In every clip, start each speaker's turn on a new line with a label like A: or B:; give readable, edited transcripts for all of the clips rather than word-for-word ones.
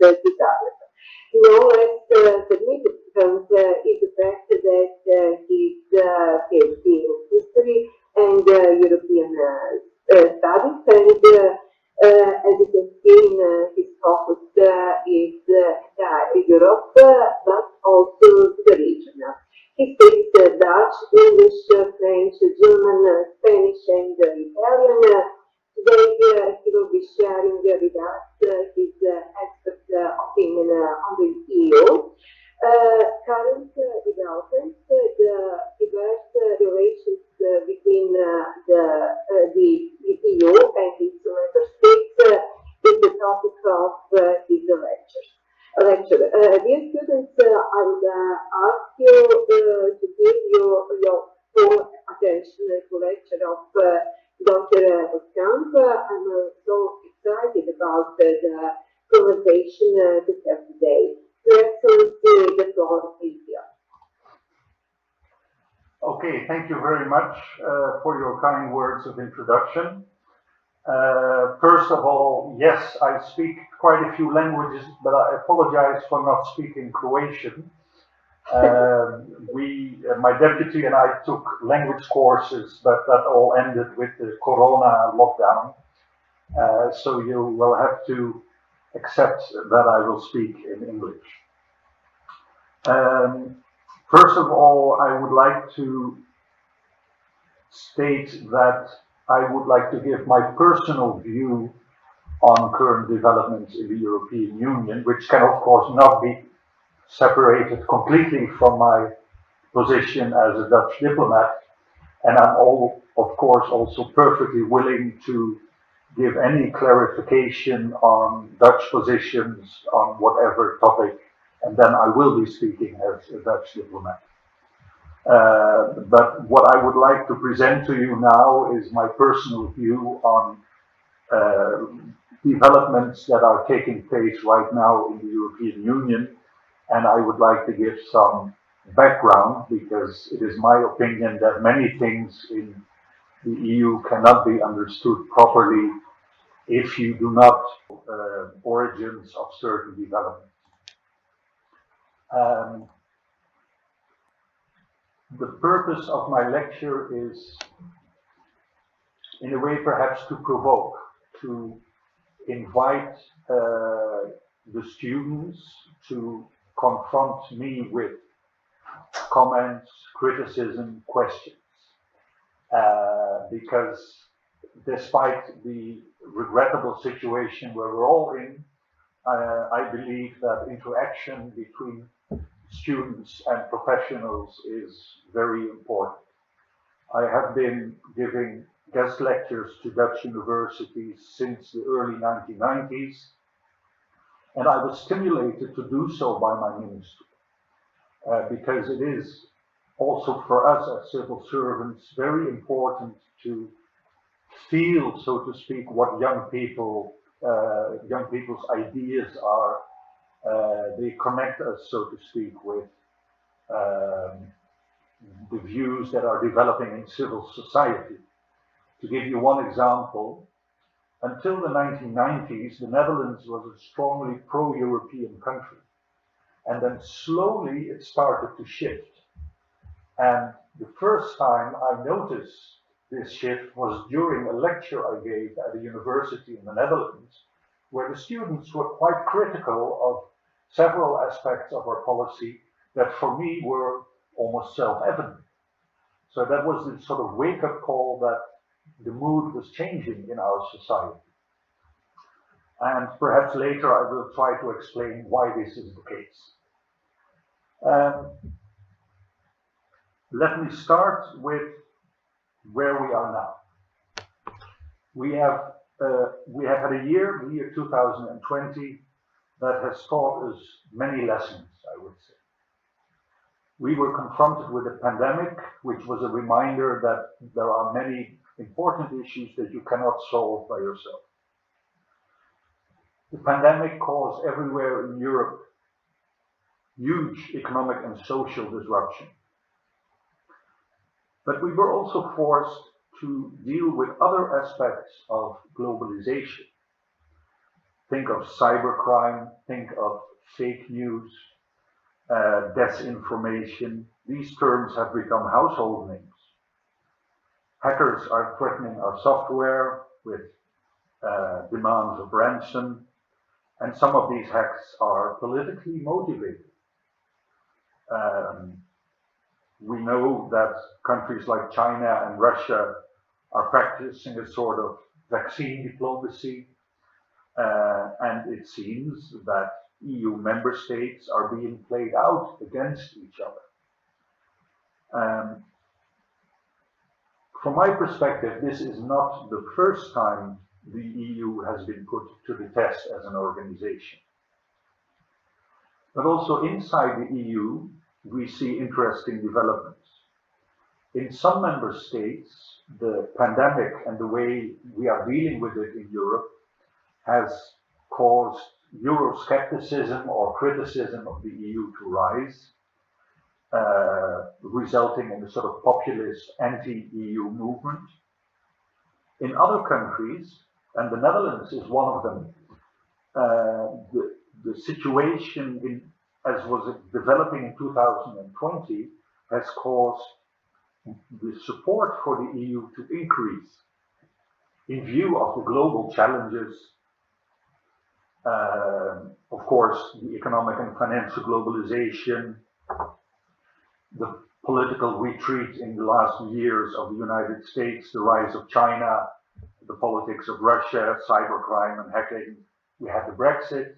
A: University Zagreb. No less significant is the fact that his PhD in history and European studies, and as you can see, his focus is Europe, but also the region. He speaks Dutch, English, French, German, Spanish, and Italian. Today, he will be sharing with us his expert opinion on the EU. Current developments, the diverse relations between the EU and its member states is the topic of his lecture. Dear students, I would ask you to give your full attention to lecture of Dr. Oskamp. I'm so excited about the conversation to have today. Your Excellency, the floor is yours.
B: Okay, thank you very much for your kind words of introduction. First of all, yes, I speak quite a few languages, but I apologize for not speaking Croatian. My deputy and I took language courses, but that all ended with the Corona lockdown. So you will have to accept that I will speak in English. First of all, I would like to state that I would like to give my personal view on current developments in the European Union, which can of course not be separated completely from my position as a Dutch diplomat, and I'm of course also perfectly willing to give any clarification on Dutch positions on whatever topic, and then I will be speaking as a Dutch diplomat. But what I would like to present to you now is my personal view on developments that are taking place right now in the European Union, and I would like to give some background because it is my opinion that many things in the EU cannot be understood properly if you do not origins of certain developments. The purpose of my lecture is, in a way, perhaps to provoke, to invite the students to confront me with comments, criticism, questions. Because despite the regrettable situation where we're all in, I believe that interaction between students and professionals is very important. I have been giving guest lectures to Dutch universities since the early 1990s, and I was stimulated to do so by my ministry, because it is also for us as civil servants very important to feel, so to speak, what young people's ideas are. They connect us, so to speak, with the views that are developing in civil society. To give you one example, until the 1990s, the Netherlands was a strongly pro-European country. And then slowly it started to shift. And the first time I noticed this shift was during a lecture I gave at a university in the Netherlands, where the students were quite critical of several aspects of our policy that for me were almost self-evident. So that was the sort of wake-up call that the mood was changing in our society. And perhaps later I will try to explain why this is the case. Let me start with where we are now. We have had a year 2020, that has taught us many lessons, I would say. We were confronted with a pandemic, which was a reminder that there are many important issues that you cannot solve by yourself. The pandemic caused everywhere in Europe huge economic and social disruption. But we were also forced to deal with other aspects of globalization. Think of cybercrime, think of fake news, disinformation. These terms have become household names. Hackers are threatening our software with demands of ransom, and some of these hacks are politically motivated. Um, we know that countries like China and Russia are practicing a sort of vaccine diplomacy, and it seems that EU member states are being played out against each other. From my perspective, this is not the first time the EU has been put to the test as an organization. But also inside the EU, we see interesting developments. In some member states, the pandemic and the way we are dealing with it in Europe has caused Euroscepticism or criticism of the EU to rise, resulting in a sort of populist anti-EU movement. In other countries, and the Netherlands is one of them, the situation as was developing in 2020 has caused the support for the EU to increase in view of the global challenges. Of course, the economic and financial globalization, the political retreat in the last years of the United States, the rise of China, the politics of Russia, cybercrime and hacking. We had the Brexit,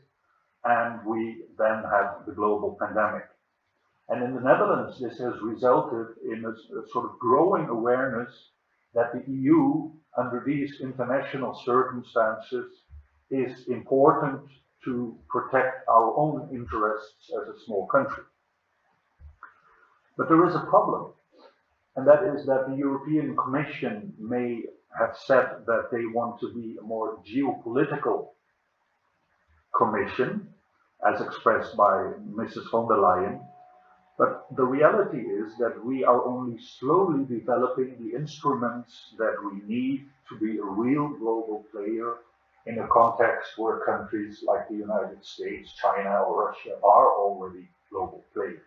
B: and we then had the global pandemic. And in the Netherlands, this has resulted in a sort of growing awareness that the EU, under these international circumstances, is important to protect our own interests as a small country. But there is a problem, and that is that the European Commission may have said that they want to be a more geopolitical commission, as expressed by Mrs. von der Leyen. But the reality is that we are only slowly developing the instruments that we need to be a real global player in a context where countries like the United States, China, or Russia are already global players.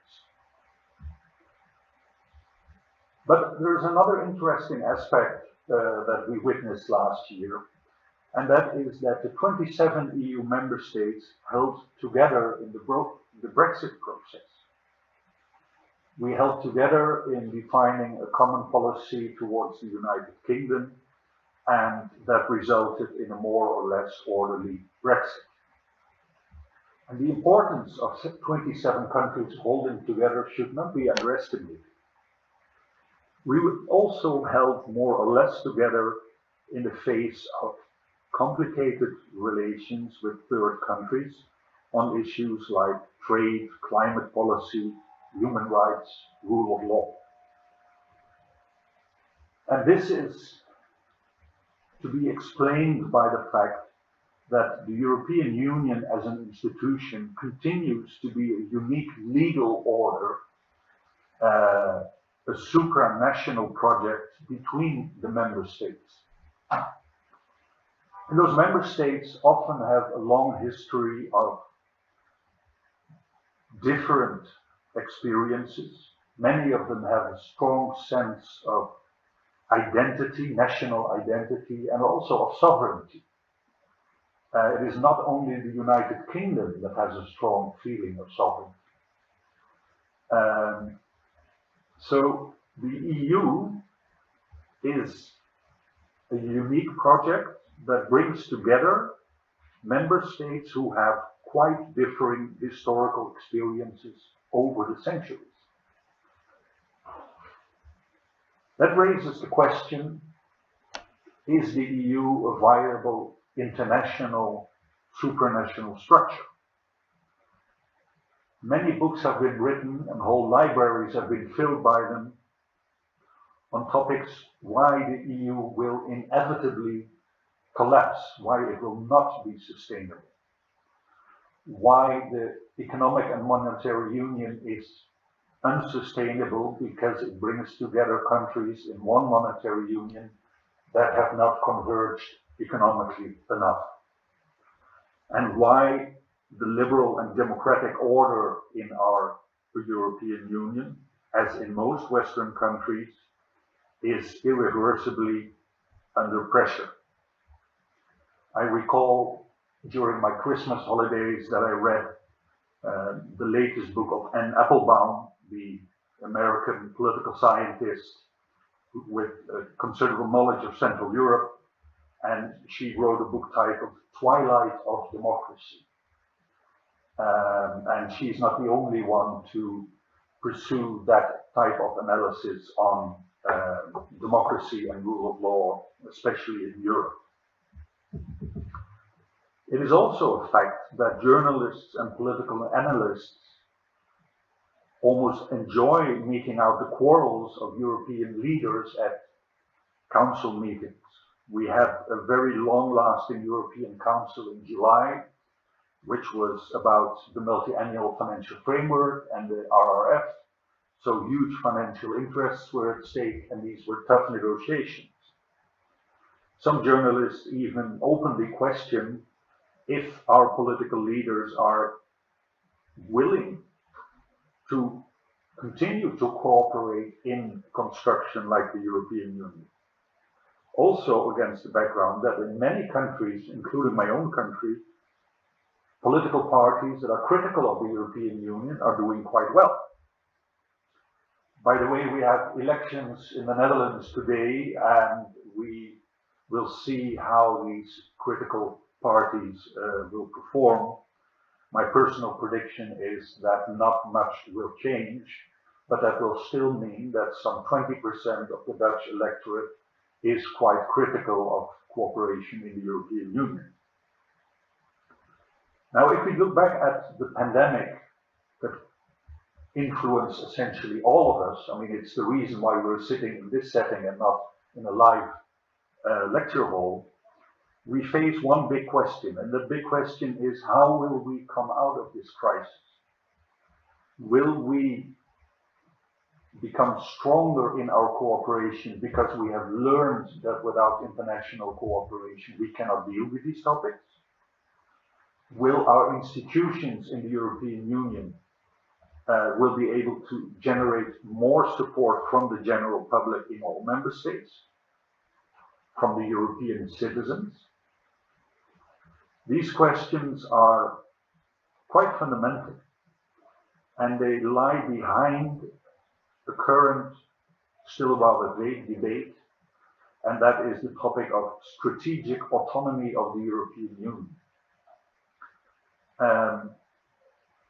B: But there's another interesting aspect that we witnessed last year, and that is that the 27 EU member states held together in the Brexit process. We held together in defining a common policy towards the United Kingdom, and that resulted in a more or less orderly Brexit. And the importance of 27 countries holding together should not be underestimated. We also held more or less together in the face of complicated relations with third countries on issues like trade, climate policy, human rights, rule of law. And this is to be explained by the fact that the European Union as an institution continues to be a unique legal order, a supranational project between the member states. And those member states often have a long history of different experiences. Many of them have a strong sense of identity, national identity, and also of sovereignty. It is not only the United Kingdom that has a strong feeling of sovereignty. So the EU is a unique project that brings together member states who have quite differing historical experiences over the centuries. That raises the question, is the EU a viable international, supranational structure? Many books have been written and whole libraries have been filled by them on topics why the EU will inevitably collapse, why it will not be sustainable, why the economic and monetary union is unsustainable because it brings together countries in one monetary union that have not converged economically enough. and why the liberal and democratic order in our European Union, as in most Western countries, is irreversibly under pressure. I recall during my Christmas holidays that I read the latest book of Anne Applebaum, the American political scientist with considerable knowledge of Central Europe, and she wrote a book titled Twilight of Democracy. And she's not the only one to pursue that type of analysis on democracy and rule of law, especially in Europe. It is also a fact that journalists and political analysts almost enjoy meeting out the quarrels of European leaders at council meetings. We had a very long-lasting European Council in July, which was about the multi-annual financial framework and the RRF. So huge financial interests were at stake, and these were tough negotiations. Some journalists even openly question if our political leaders are willing to continue to cooperate in construction like the European Union. Also against the background that in many countries, including my own country, political parties that are critical of the European Union are doing quite well. By the way, we have elections in the Netherlands today, and we will see how these critical parties will perform. My personal prediction is that not much will change, but that will still mean that some 20% of the Dutch electorate is quite critical of cooperation in the European Union. Now, if we look back at the pandemic that influenced essentially all of us, I mean, it's the reason why we're sitting in this setting and not in a live lecture hall, we face one big question, and the big question is, how will we come out of this crisis? Will we become stronger in our cooperation because we have learned that without international cooperation we cannot deal with these topics? Will our institutions in the European Union will be able to generate more support from the general public in all member states, from the European citizens? These questions are quite fundamental, and they lie behind the current, still rather vague debate, and that is the topic of strategic autonomy of the European Union.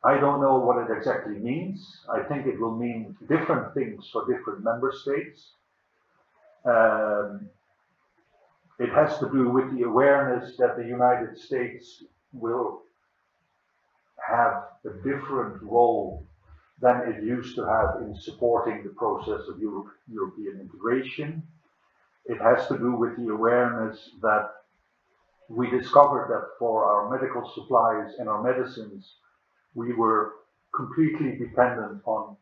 B: I don't know what it exactly means. I think it will mean different things for different member states. It has to do with the awareness that the United States will have a different role than it used to have in supporting the process of European integration. It has to do with the awareness that we discovered that for our medical supplies and our medicines, we were completely dependent on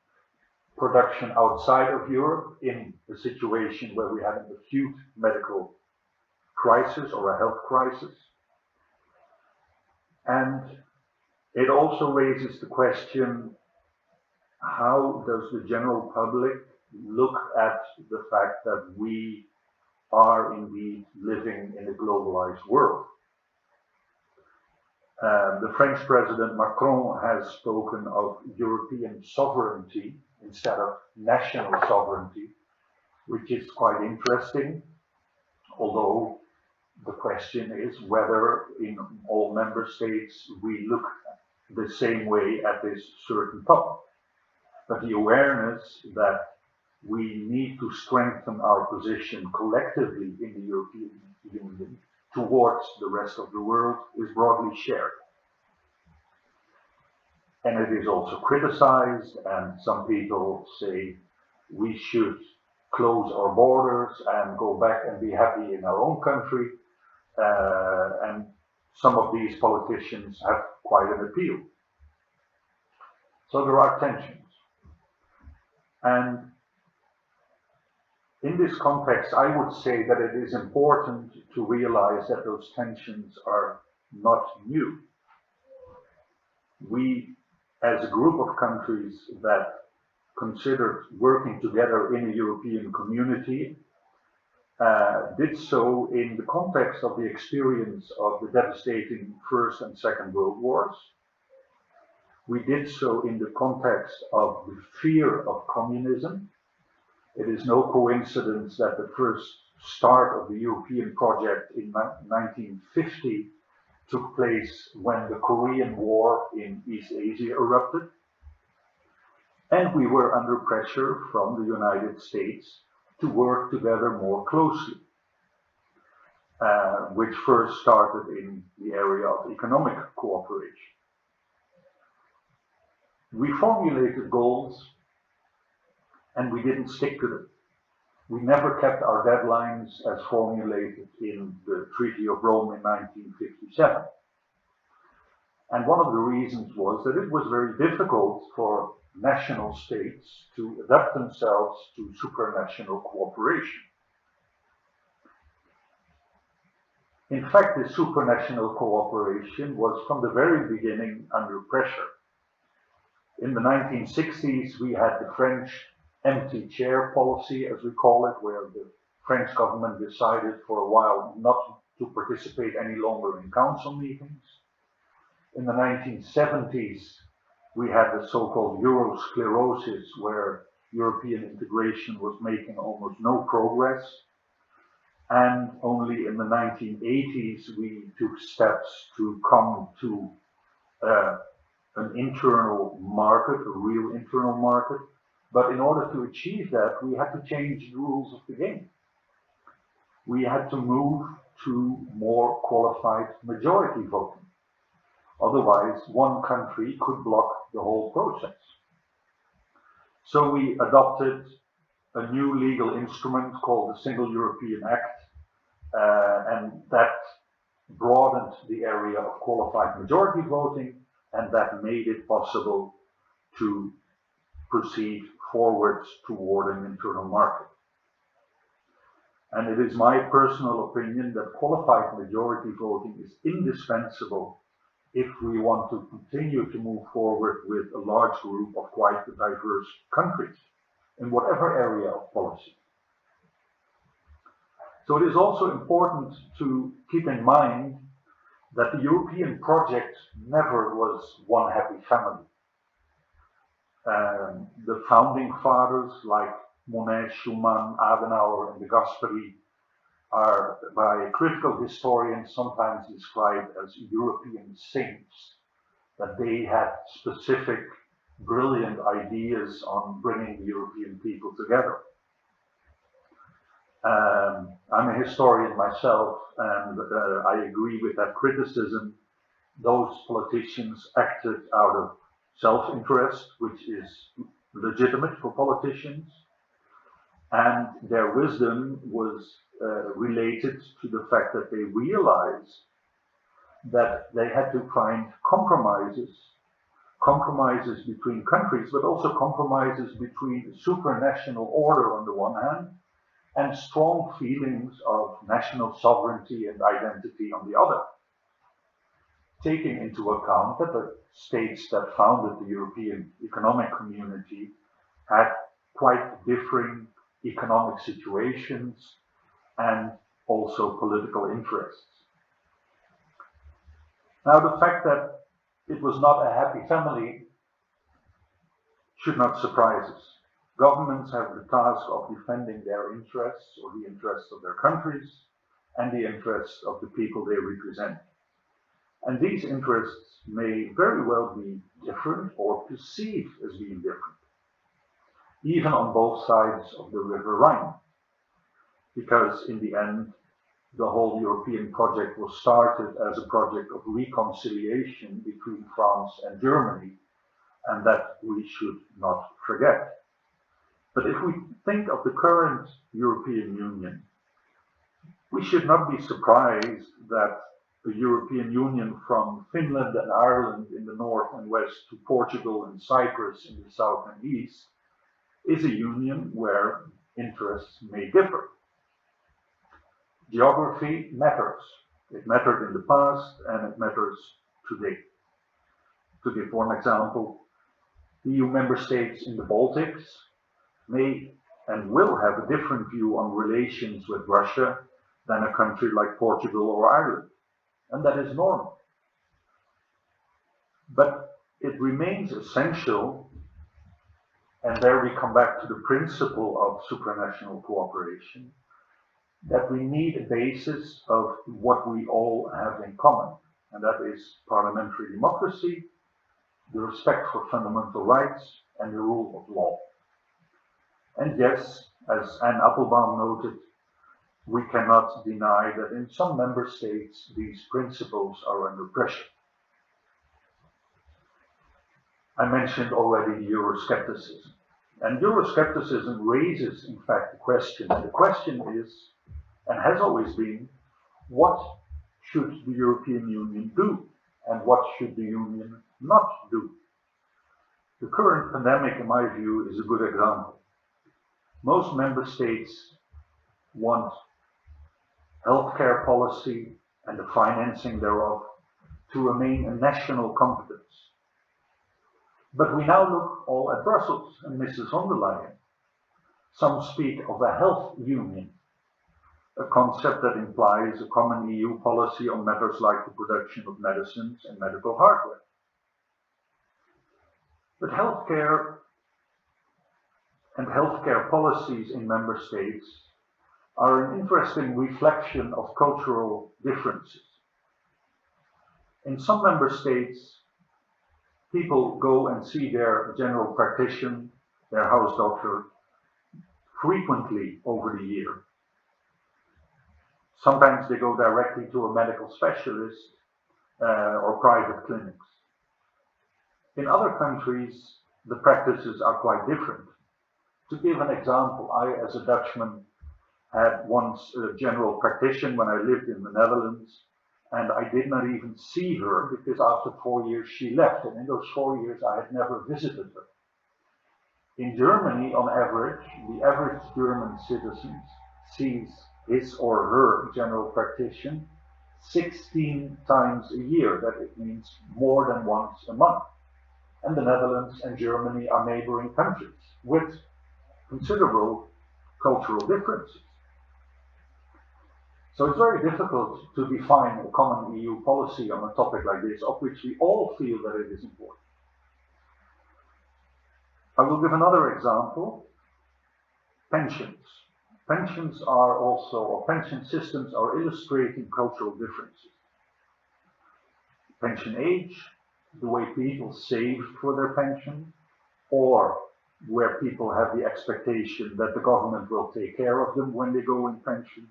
B: production outside of Europe in a situation where we had an acute medical crisis or a health crisis. And it also raises the question, how does the general public look at the fact that we are indeed living in a globalized world? The French President Macron has spoken of European sovereignty instead of national sovereignty, which is quite interesting, although the question is whether in all member states we look the same way at this certain topic. But the awareness that we need to strengthen our position collectively in the European Union towards the rest of the world is broadly shared. And it is also criticized, and some people say we should close our borders and go back and be happy in our own country. And some of these politicians have quite an appeal. So there are tensions. And in this context, I would say that it is important to realize that those tensions are not new. We, as a group of countries that considered working together in a European community, did so in the context of the experience of the devastating First and Second World Wars. We did so in the context of the fear of communism. It is no coincidence that the first start of the European project in 1950 took place when the Korean War in East Asia erupted. And we were under pressure from the United States to work together more closely, which first started in the area of economic cooperation. We formulated goals and we didn't stick to them. We never kept our deadlines as formulated in the Treaty of Rome in 1957. And one of the reasons was that it was very difficult for national states to adapt themselves to supranational cooperation. In fact, this supranational cooperation was from the very beginning under pressure. In the 1960s, we had the French empty chair policy, as we call it, where the French government decided for a while not to participate any longer in council meetings. In the 1970s, we had the so-called Eurosclerosis, where European integration was making almost no progress. And only in the 1980s, we took steps to come to an internal market, a real internal market. But in order to achieve that, we had to change the rules of the game. We had to move to more qualified majority voting. Otherwise, one country could block the whole process. So we adopted a new legal instrument called the Single European Act, and that broadened the area of qualified majority voting, and that made it possible to proceed forwards toward an internal market. And it is my personal opinion that qualified majority voting is indispensable if we want to continue to move forward with a large group of quite diverse countries in whatever area of policy. So it is also important to keep in mind that the European project never was one happy family. The founding fathers like Monnet, Schuman, Adenauer, and de Gasperi are by critical historians sometimes described as European saints, that they had specific brilliant ideas on bringing the European people together. I'm a historian myself, and I agree with that criticism. Those politicians acted out of self-interest, which is legitimate for politicians, and their wisdom was related to the fact that they realized that they had to find compromises between countries, but also compromises between the supranational order on the one hand and strong feelings of national sovereignty and identity on the other, taking into account that the states that founded the European Economic Community had quite differing economic situations and also political interests. Now, the fact that it was not a happy family should not surprise us. Governments have the task of defending their interests, or the interests of their countries, and the interests of the people they represent. And these interests may very well be different or perceived as being different, even on both sides of the River Rhine, because in the end, the whole European project was started as a project of reconciliation between France and Germany, and that we should not forget. But if we think of the current European Union, we should not be surprised that the European Union from Finland and Ireland in the north and west to Portugal and Cyprus in the south and east is a union where interests may differ. Geography matters. It mattered in the past and it matters today. To give one example, EU member states in the Baltics may and will have a different view on relations with Russia than a country like Portugal or Ireland, and that is normal. But it remains essential, and there we come back to the principle of supranational cooperation, that we need a basis of what we all have in common, and that is parliamentary democracy, the respect for fundamental rights, and the rule of law. And yes, as Anne Applebaum noted, we cannot deny that in some member states these principles are under pressure. I mentioned already Euroscepticism. And Euroscepticism raises, in fact, the question. The question is, and has always been, what should the European Union do? And what should the Union not do? The current pandemic, in my view, is a good example. Most member states want healthcare policy and the financing thereof to remain a national competence. But we now look all at Brussels and Mrs. von der Leyen. Some speak of a health union, a concept that implies a common EU policy on matters like the production of medicines and medical hardware. But healthcare and healthcare policies in member states are an interesting reflection of cultural differences. In some member states, people go and see their general practitioner, their house doctor, frequently over the year. Sometimes they go directly to a medical specialist or private clinics. In other countries, the practices are quite different. To give an example, I, as a Dutchman, had once a general practitioner when I lived in the Netherlands, and I did not even see her because after 4 years she left, and in those 4 years I had never visited her. In Germany, on average, the average German citizen sees his or her general practitioner 16 times a year. That it means more than once a month. And the Netherlands and Germany are neighboring countries with considerable cultural differences. So it's very difficult to define a common EU policy on a topic like this, of which we all feel that it is important. I will give another example. Pensions. Pensions are also, or pension systems are illustrating cultural differences. Pension age, the way people save for their pension, or where people have the expectation that the government will take care of them when they go in pension.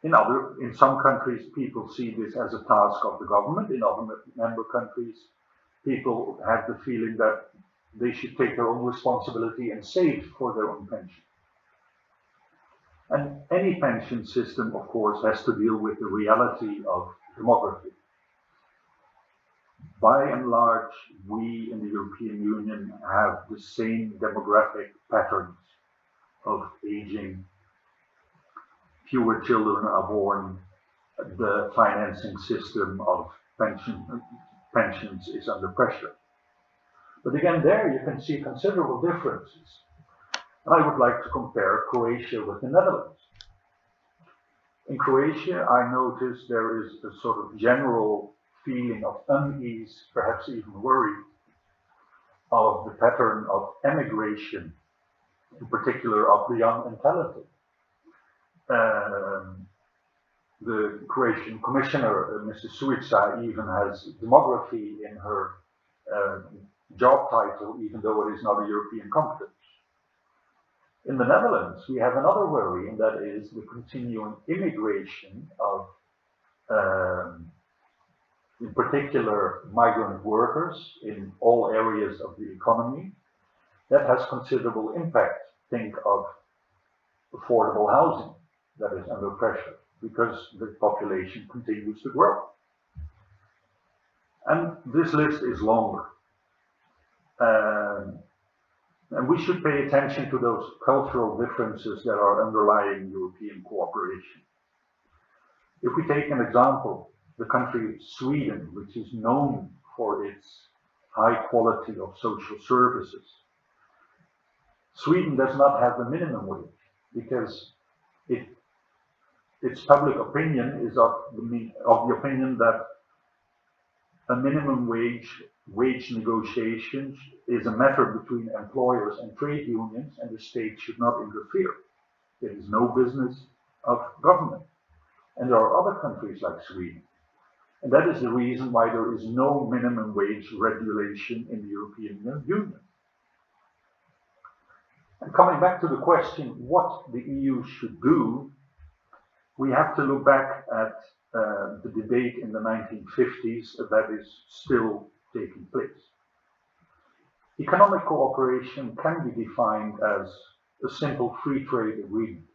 B: In some countries, people see this as a task of the government. In other member countries, people have the feeling that they should take their own responsibility and save for their own pension. And any pension system, of course, has to deal with the reality of demography. By and large, we in the European Union have the same demographic patterns of aging. Fewer children are born. The financing system of pensions is under pressure. But again, there you can see considerable differences. And I would like to compare Croatia with the Netherlands. In Croatia, I notice there is a sort of general feeling of unease, perhaps even worry, of the pattern of emigration, in particular of the young and talented. The Croatian commissioner, Mrs. Suica, even has demography in her job title, even though it is not a European competence. In the Netherlands, we have another worry, and that is the continuing immigration of, in particular, migrant workers in all areas of the economy. That has considerable impact. Think of affordable housing that is under pressure because the population continues to grow. And this list is longer. And we should pay attention to those cultural differences that are underlying European cooperation. If we take an example, the country Sweden, which is known for its high quality of social services, Sweden does not have the minimum wage because its public opinion is of the opinion that a minimum wage negotiation is a matter between employers and trade unions, and the state should not interfere. It is no business of government. And there are other countries like Sweden. And that is the reason why there is no minimum wage regulation in the European Union. And coming back to the question what the EU should do, we have to look back at the debate in the 1950s that is still taking place. Economic cooperation can be defined as a simple free trade agreement.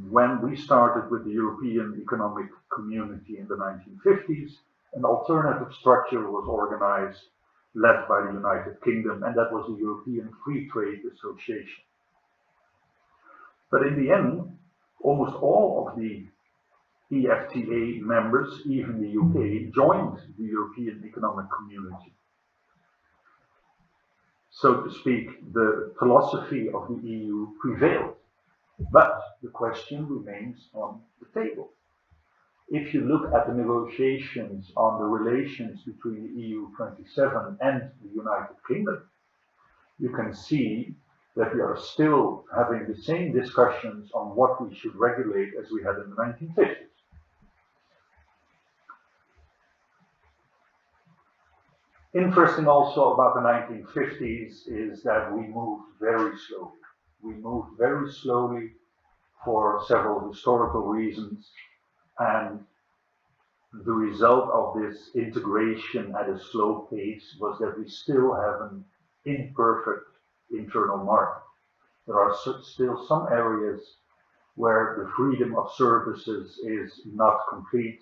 B: When we started with the European Economic Community in the 1950s, an alternative structure was organized, led by the United Kingdom, and that was the European Free Trade Association. But in the end, almost all of the EFTA members, even the UK, joined the European Economic Community. So to speak, the philosophy of the EU prevailed. But the question remains on the table. If you look at the negotiations on the relations between the EU 27 and the United Kingdom, you can see that we are still having the same discussions on what we should regulate as we had in the 1950s. Interesting also about the 1950s is that we moved very slowly. We moved very slowly for several historical reasons, and the result of this integration at a slow pace was that we still have an imperfect internal market. There are still some areas where the freedom of services is not complete,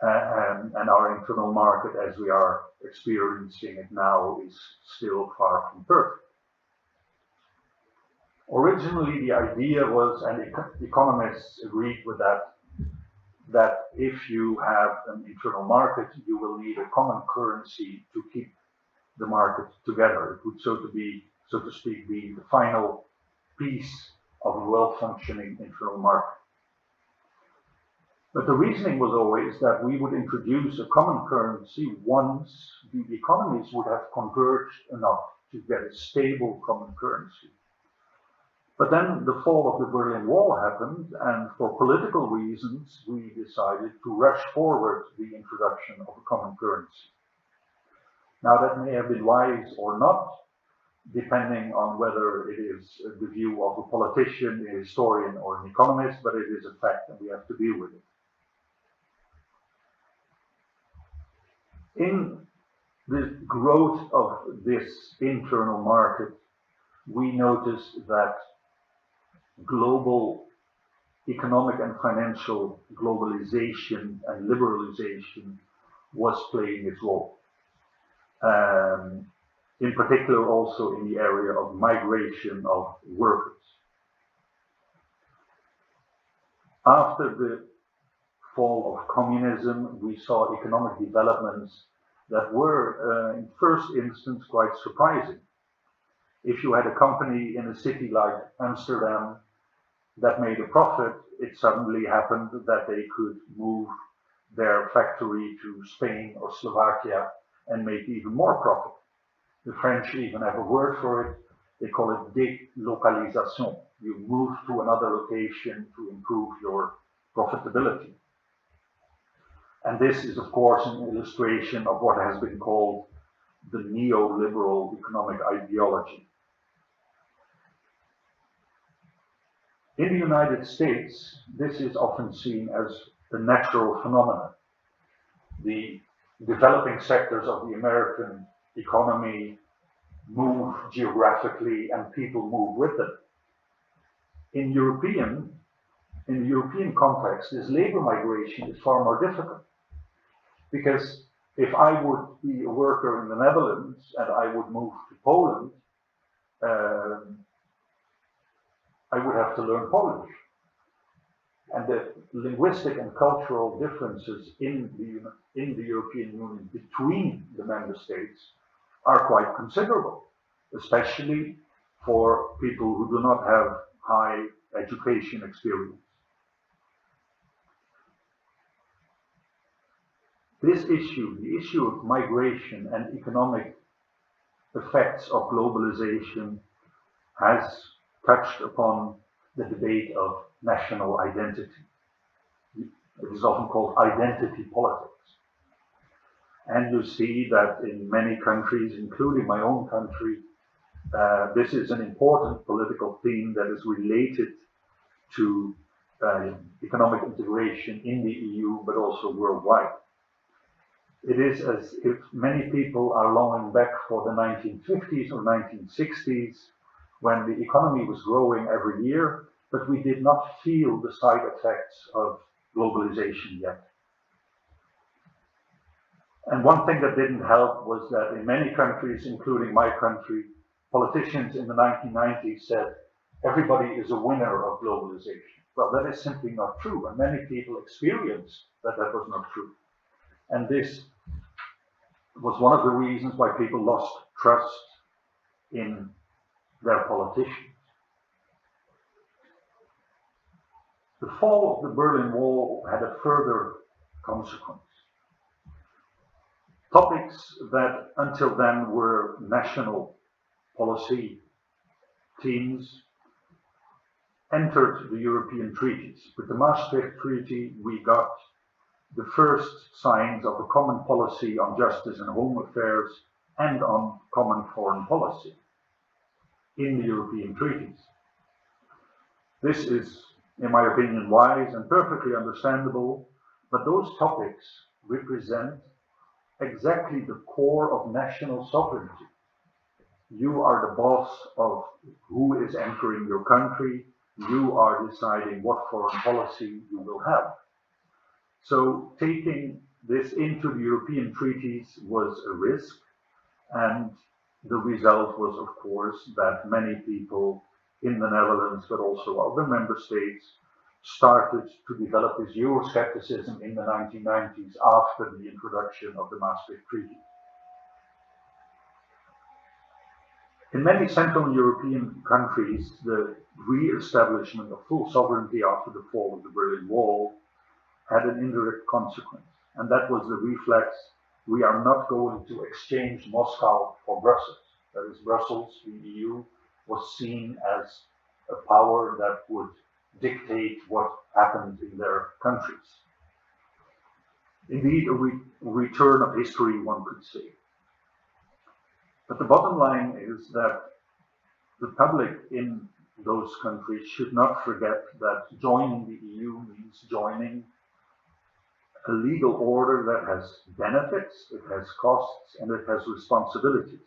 B: and our internal market as we are experiencing it now is still far from perfect. Originally, the idea was, and economists agreed with that if you have an internal market, you will need a common currency to keep the market together. It would, so to speak, be the final piece of a well-functioning internal market. But the reasoning was always that we would introduce a common currency once the economies would have converged enough to get a stable common currency. But then the fall of the Berlin Wall happened, and for political reasons, we decided to rush forward the introduction of a common currency. Now, that may have been wise or not, depending on whether it is the view of a politician, a historian, or an economist, but it is a fact and we have to deal with it. In the growth of this internal market, we noticed that global economic and financial globalization and liberalization was playing its role. In particular also in the area of migration of workers. After the fall of communism, we saw economic developments that were, in first instance, quite surprising. If you had a company in a city like Amsterdam that made a profit, it suddenly happened that they could move their factory to Spain or Slovakia and make even more profit. The French even have a word for it. They call it délocalisation. You move to another location to improve your profitability. And this is, of course, an illustration of what has been called the neoliberal economic ideology. In the United States, this is often seen as a natural phenomenon. The developing sectors of the American economy move geographically and people move with them. In the European context, this labor migration is far more difficult. Because if I would be a worker in the Netherlands and I would move to Poland, I would have to learn Polish. And the linguistic and cultural differences in the European Union between the member states are quite considerable, especially for people who do not have high education experience. This issue, the issue of migration and economic effects of globalization, has touched upon the debate of national identity. It is often called identity politics. And you see that in many countries, including my own country, this is an important political theme that is related to economic integration in the EU, but also worldwide. It is as if many people are longing back for the 1950s or 1960s, when the economy was growing every year, but we did not feel the side effects of globalization yet. And one thing that didn't help was that in many countries, including my country, politicians in the 1990s said, everybody is a winner of globalization. Well, that is simply not true, and many people experienced that that was not true. And this was one of the reasons why people lost trust in their politicians. The fall of the Berlin Wall had a further consequence. Topics that until then were national policy themes entered the European treaties. With the Maastricht Treaty, we got the first signs of a common policy on justice and home affairs and on common foreign policy in the European treaties. This is, in my opinion, wise and perfectly understandable, but those topics represent exactly the core of national sovereignty. You are the boss of who is entering your country. You are deciding what foreign policy you will have. So taking this into the European treaties was a risk, and the result was, of course, that many people in the Netherlands, but also other member states, started to develop this Euroscepticism in the 1990s after the introduction of the Maastricht Treaty. In many Central European countries, the re-establishment of full sovereignty after the fall of the Berlin Wall had an indirect consequence, and that was the reflex: we are not going to exchange Moscow for Brussels. That is, Brussels, the EU, was seen as a power that would dictate what happened in their countries. Indeed, a return of history, one could say. But the bottom line is that the public in those countries should not forget that joining the EU means joining a legal order that has benefits, it has costs, and it has responsibilities.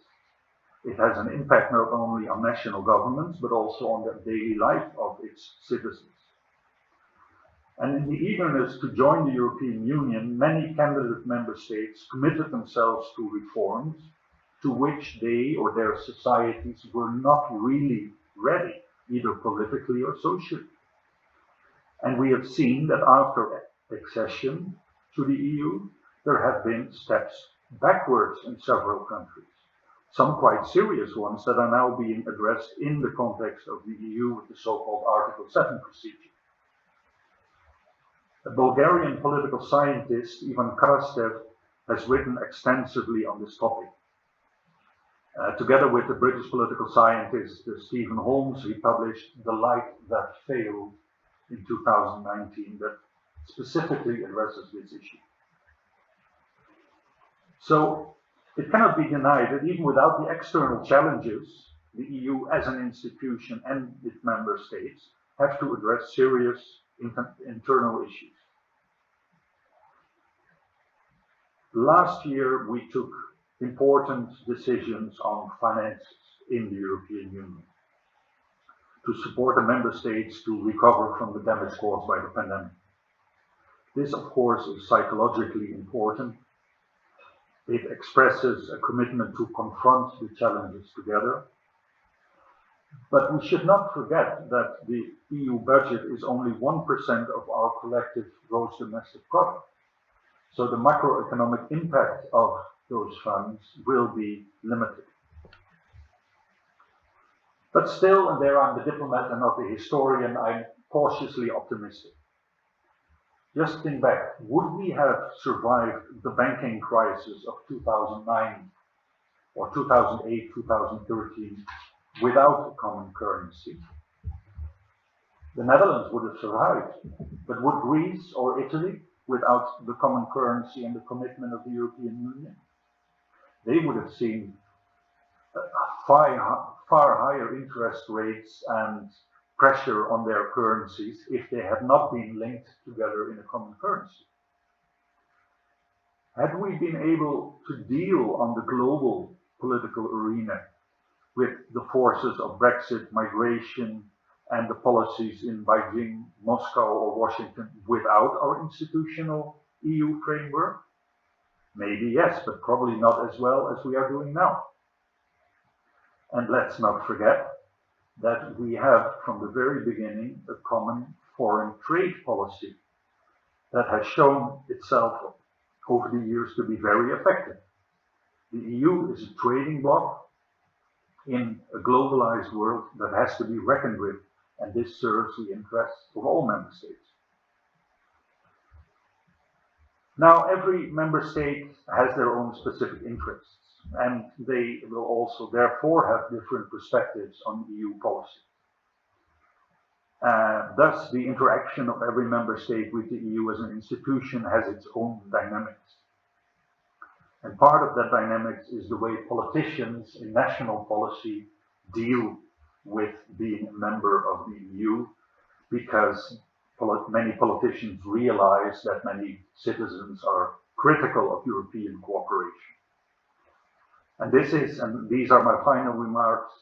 B: It has an impact not only on national governments, but also on the daily life of its citizens. And in the eagerness to join the European Union, many candidate member states committed themselves to reforms to which they or their societies were not really ready, either politically or socially. And we have seen that after accession to the EU, there have been steps backwards in several countries, some quite serious ones that are now being addressed in the context of the EU with the so-called Article 7 procedure. A Bulgarian political scientist, Ivan Krastev, has written extensively on this topic. Together with the British political scientist Stephen Holmes, he published The Light That Failed in 2019 that specifically addresses this issue. So it cannot be denied that even without the external challenges, the EU as an institution and its member states have to address serious internal issues. Last year, we took important decisions on finances in the European Union to support the member states to recover from the damage caused by the pandemic. This, of course, is psychologically important. It expresses a commitment to confront the challenges together. But we should not forget that the EU budget is only 1% of our collective gross domestic product. So the macroeconomic impact of those funds will be limited. But still, and there I'm the diplomat and not the historian, I'm cautiously optimistic. Just think back, would we have survived the banking crisis of 2009 or 2008, 2013 without a common currency? The Netherlands would have survived, but would Greece or Italy without the common currency and the commitment of the European Union? They would have seen far higher interest rates and pressure on their currencies if they had not been linked together in a common currency. Had we been able to deal on the global political arena with the forces of Brexit, migration, and the policies in Beijing, Moscow, or Washington without our institutional EU framework? Maybe yes, but probably not as well as we are doing now. And let's not forget that we have, from the very beginning, a common foreign trade policy that has shown itself over the years to be very effective. The EU is a trading bloc in a globalized world that has to be reckoned with, and this serves the interests of all member states. Now, every member state has their own specific interests, and they will also therefore have different perspectives on EU policy. Thus, the interaction of every member state with the EU as an institution has its own dynamics. And part of that dynamics is the way politicians in national policy deal with being a member of the EU, because many politicians realize that many citizens are critical of European cooperation. And these are my final remarks,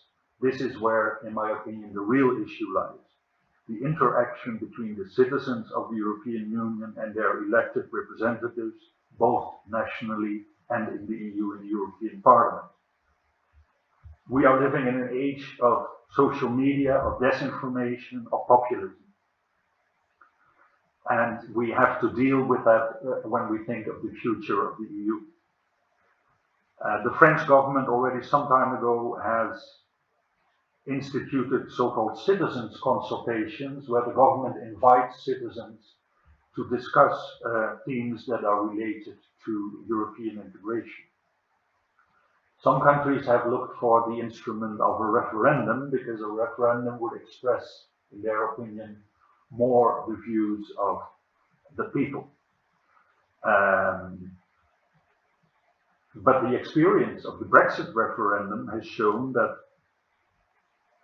B: this is where, in my opinion, the real issue lies. The interaction between the citizens of the European Union and their elected representatives, both nationally and in the EU and the European Parliament. We are living in an age of social media, of disinformation, of populism. And we have to deal with that when we think of the future of the EU. The French government already some time ago has instituted so-called citizens' consultations, where the government invites citizens to discuss themes that are related to European integration. Some countries have looked for the instrument of a referendum, because a referendum would express, in their opinion, more the views of the people. But the experience of the Brexit referendum has shown that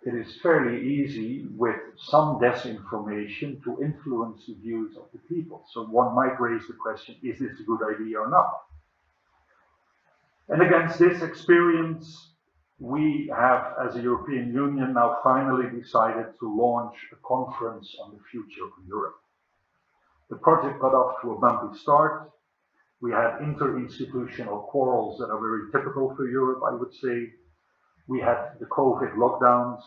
B: it is fairly easy with some disinformation to influence the views of the people. So one might raise the question, is this a good idea or not? And against this experience, we have, as a European Union, now finally decided to launch a conference on the future of Europe. The project got off to a bumpy start. We had interinstitutional quarrels that are very typical for Europe, I would say. We had the COVID lockdowns,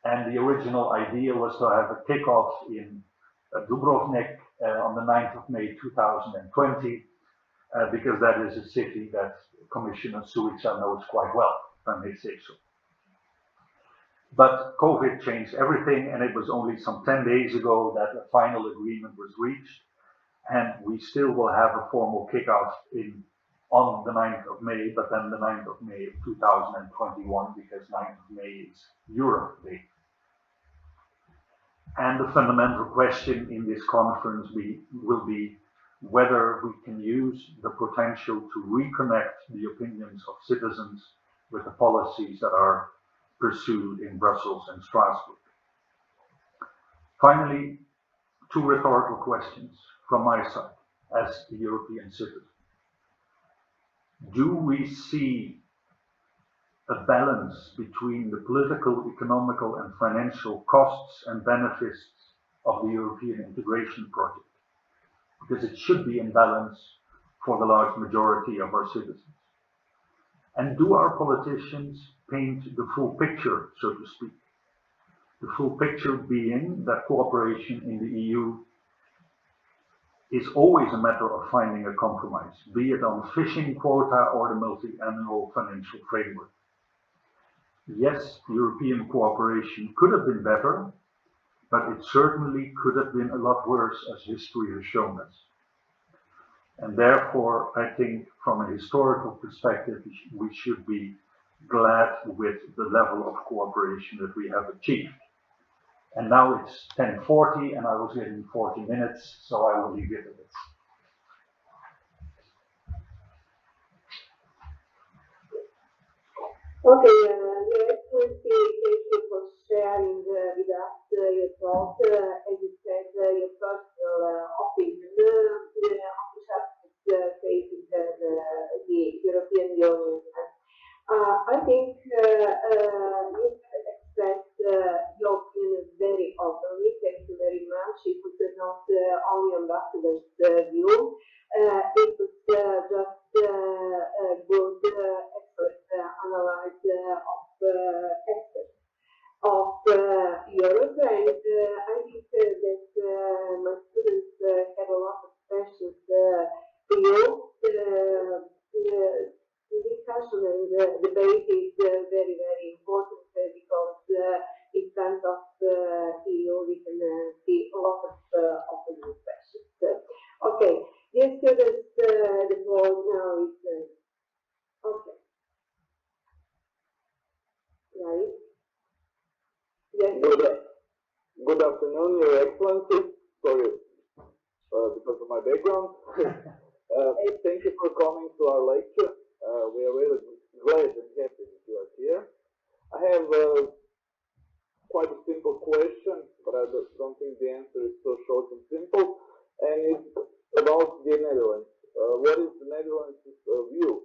B: and the original idea was to have a kickoff in Dubrovnik on the 9th of May 2020, because that is a city that Commissioner Suica knows quite well, if I may say so. But COVID changed everything, and it was only some 10 days ago that a final agreement was reached, and we still will have a formal kickoff on the 9th of May, but then the 9th of May of 2021, because 9th of May is Europe Day. And the fundamental question in this conference will be whether we can use the potential to reconnect the opinions of citizens with the policies that are pursued in Brussels and Strasbourg. Finally, two rhetorical questions from my side as a European citizen. Do we see a balance between the political, economical, and financial costs and benefits of the European integration project? Because it should be in balance for the large majority of our citizens. And do our politicians paint the full picture, so to speak? The full picture being that cooperation in the EU is always a matter of finding a compromise, be it on fishing quota or the multi-annual financial framework. Yes, European cooperation could have been better, but it certainly could have been a lot worse, as history has shown us. And therefore, I think from a historical perspective, we should be glad with the level of cooperation that we have achieved. And now it's 10:40 and I was given 40 minutes, so I will leave it at this.
A: Okay, Your Excellency, thank you for sharing with us your thoughts. As you said, your personal opinion on the challenges facing the European Union. I think you have expressed your opinion very openly. Thank you very much. It was not only ambassador's view. It was just good, expert analysis of Europe, and I think that my students have a lot of questions to you. The discussion and debate is very, very important because in front of EU we can see a lot of open questions. Okay, dear students, the floor now is okay. Right. Yes.
C: Good afternoon, Your Excellency. Sorry, because of my background. Thank you for coming to our lecture. We are really glad and happy that you are here. I have quite a simple question, but I don't think the answer is so short and simple. And it's about the Netherlands. What is the Netherlands' view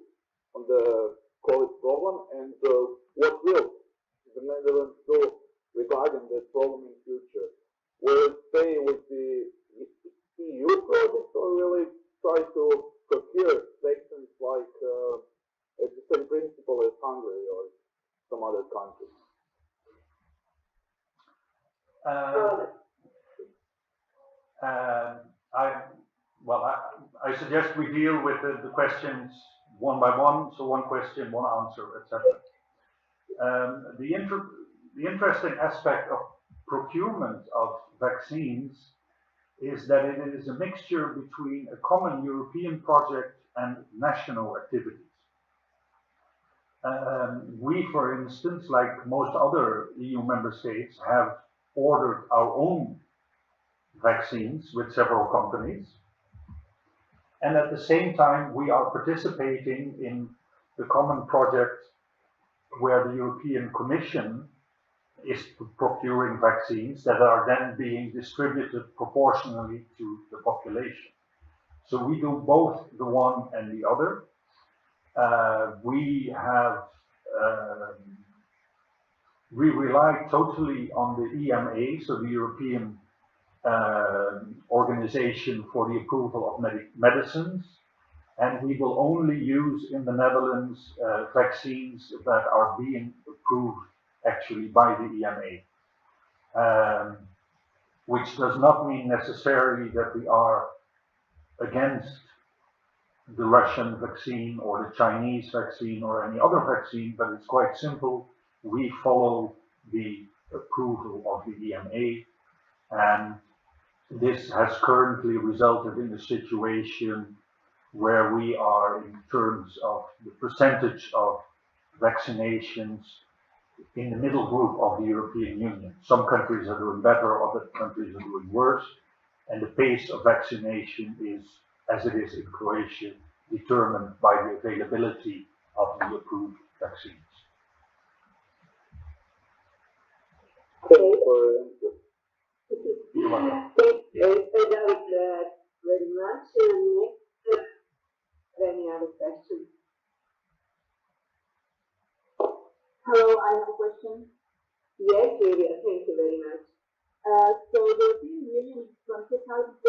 C: on the COVID problem, and what will the Netherlands do regarding that problem in future? Will it stay with the EU project, or will it try to procure vaccines like at the same principle as Hungary or some other countries?
B: I suggest we deal with the questions one by one, so one question, one answer, etc. The interesting aspect of procurement of vaccines is that it is a mixture between a common European project and national activities. We, for instance, like most other EU member states, have ordered our own vaccines with several companies. And at the same time, we are participating in the common project where the European Commission is procuring vaccines that are then being distributed proportionally to the population. So we do both the one and the other. We rely totally on the EMA, so the European Organization for the Approval of Medicines, and we will only use in the Netherlands vaccines that are being approved actually by the EMA, which does not mean necessarily that we are against the Russian vaccine or the Chinese vaccine or any other vaccine, but it's quite simple. We follow the approval of the EMA, and this has currently resulted in a situation where we are, in terms of the percentage of vaccinations, in the middle group of the European Union. Some countries are doing better, other countries are doing worse, and the pace of vaccination is, as it is in Croatia, determined by the availability of the approved vaccines.
A: Thank you very much. Next, any other questions?
D: Hello, I have a question.
A: Yes, Julia, thank you very much.
D: So the European Union from 2015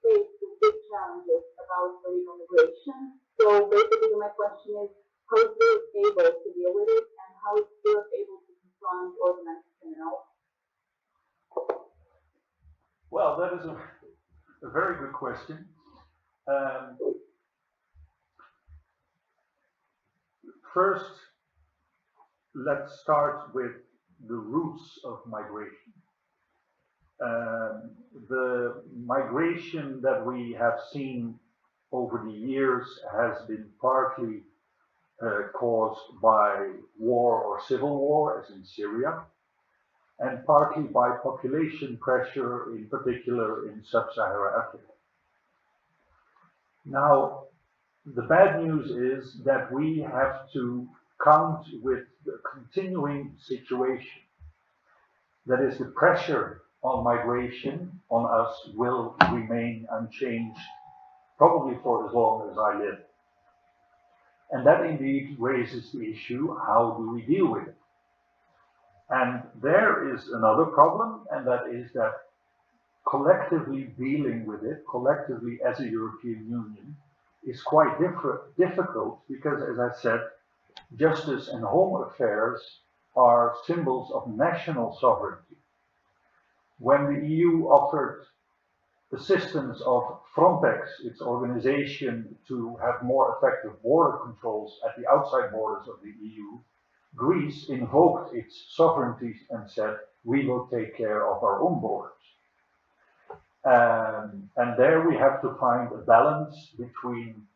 D: faced big challenges about illegal migration. So basically my question is, how is Europe able to deal with it, and how is Europe able to confront organized criminals?
B: Well, that is a very good question. First, let's start with the roots of migration. The migration that we have seen over the years has been partly caused by war or civil war, as in Syria, and partly by population pressure, in particular in sub-Saharan Africa. Now, the bad news is that we have to count with the continuing situation. That is, the pressure on migration on us will remain unchanged, probably for as long as I live. And that indeed raises the issue, how do we deal with it? And there is another problem, and that is that collectively dealing with it, collectively as a European Union, is quite difficult because, as I said, justice and home affairs are symbols of national sovereignty. When the EU offered assistance of Frontex, its organization, to have more effective border controls at the outside borders of the EU, Greece invoked its sovereignty and said, we will take care of our own borders. And there we have to find a balance between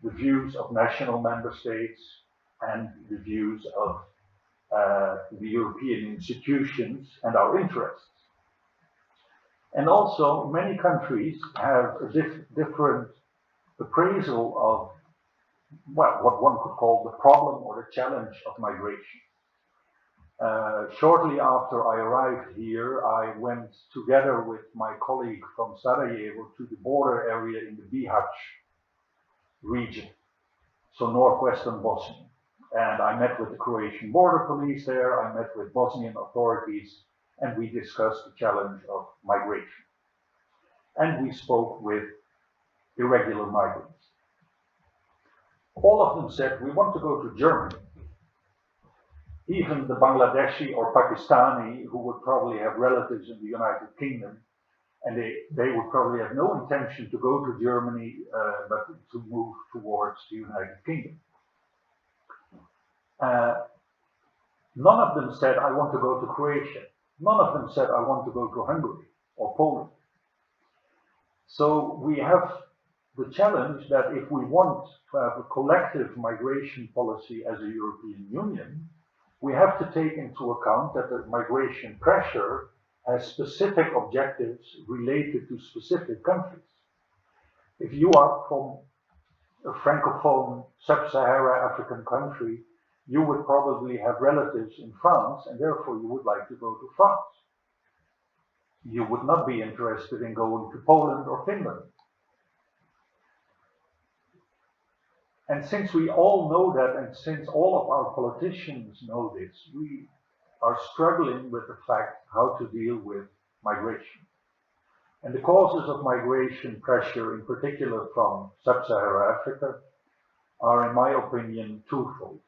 B: the views of national member states and the views of the European institutions and our interests. And also, many countries have a different appraisal of, well, what one could call the problem or the challenge of migration. Shortly after I arrived here, I went together with my colleague from Sarajevo to the border area in the Bihać region, so northwestern Bosnia. And I met with the Croatian border police there, I met with Bosnian authorities, and we discussed the challenge of migration. And we spoke with irregular migrants. All of them said, we want to go to Germany. Even the Bangladeshi or Pakistani, who would probably have relatives in the United Kingdom, and they would probably have no intention to go to Germany, but to move towards the United Kingdom. None of them said, I want to go to Croatia. None of them said, I want to go to Hungary or Poland. So we have the challenge that if we want to have a collective migration policy as a European Union, we have to take into account that the migration pressure has specific objectives related to specific countries. If you are from a francophone sub-Saharan African country, you would probably have relatives in France, and therefore you would like to go to France. You would not be interested in going to Poland or Finland. And since we all know that, and since all of our politicians know this, we are struggling with the fact how to deal with migration. And the causes of migration pressure, in particular from sub-Saharan Africa, are, in my opinion, twofold.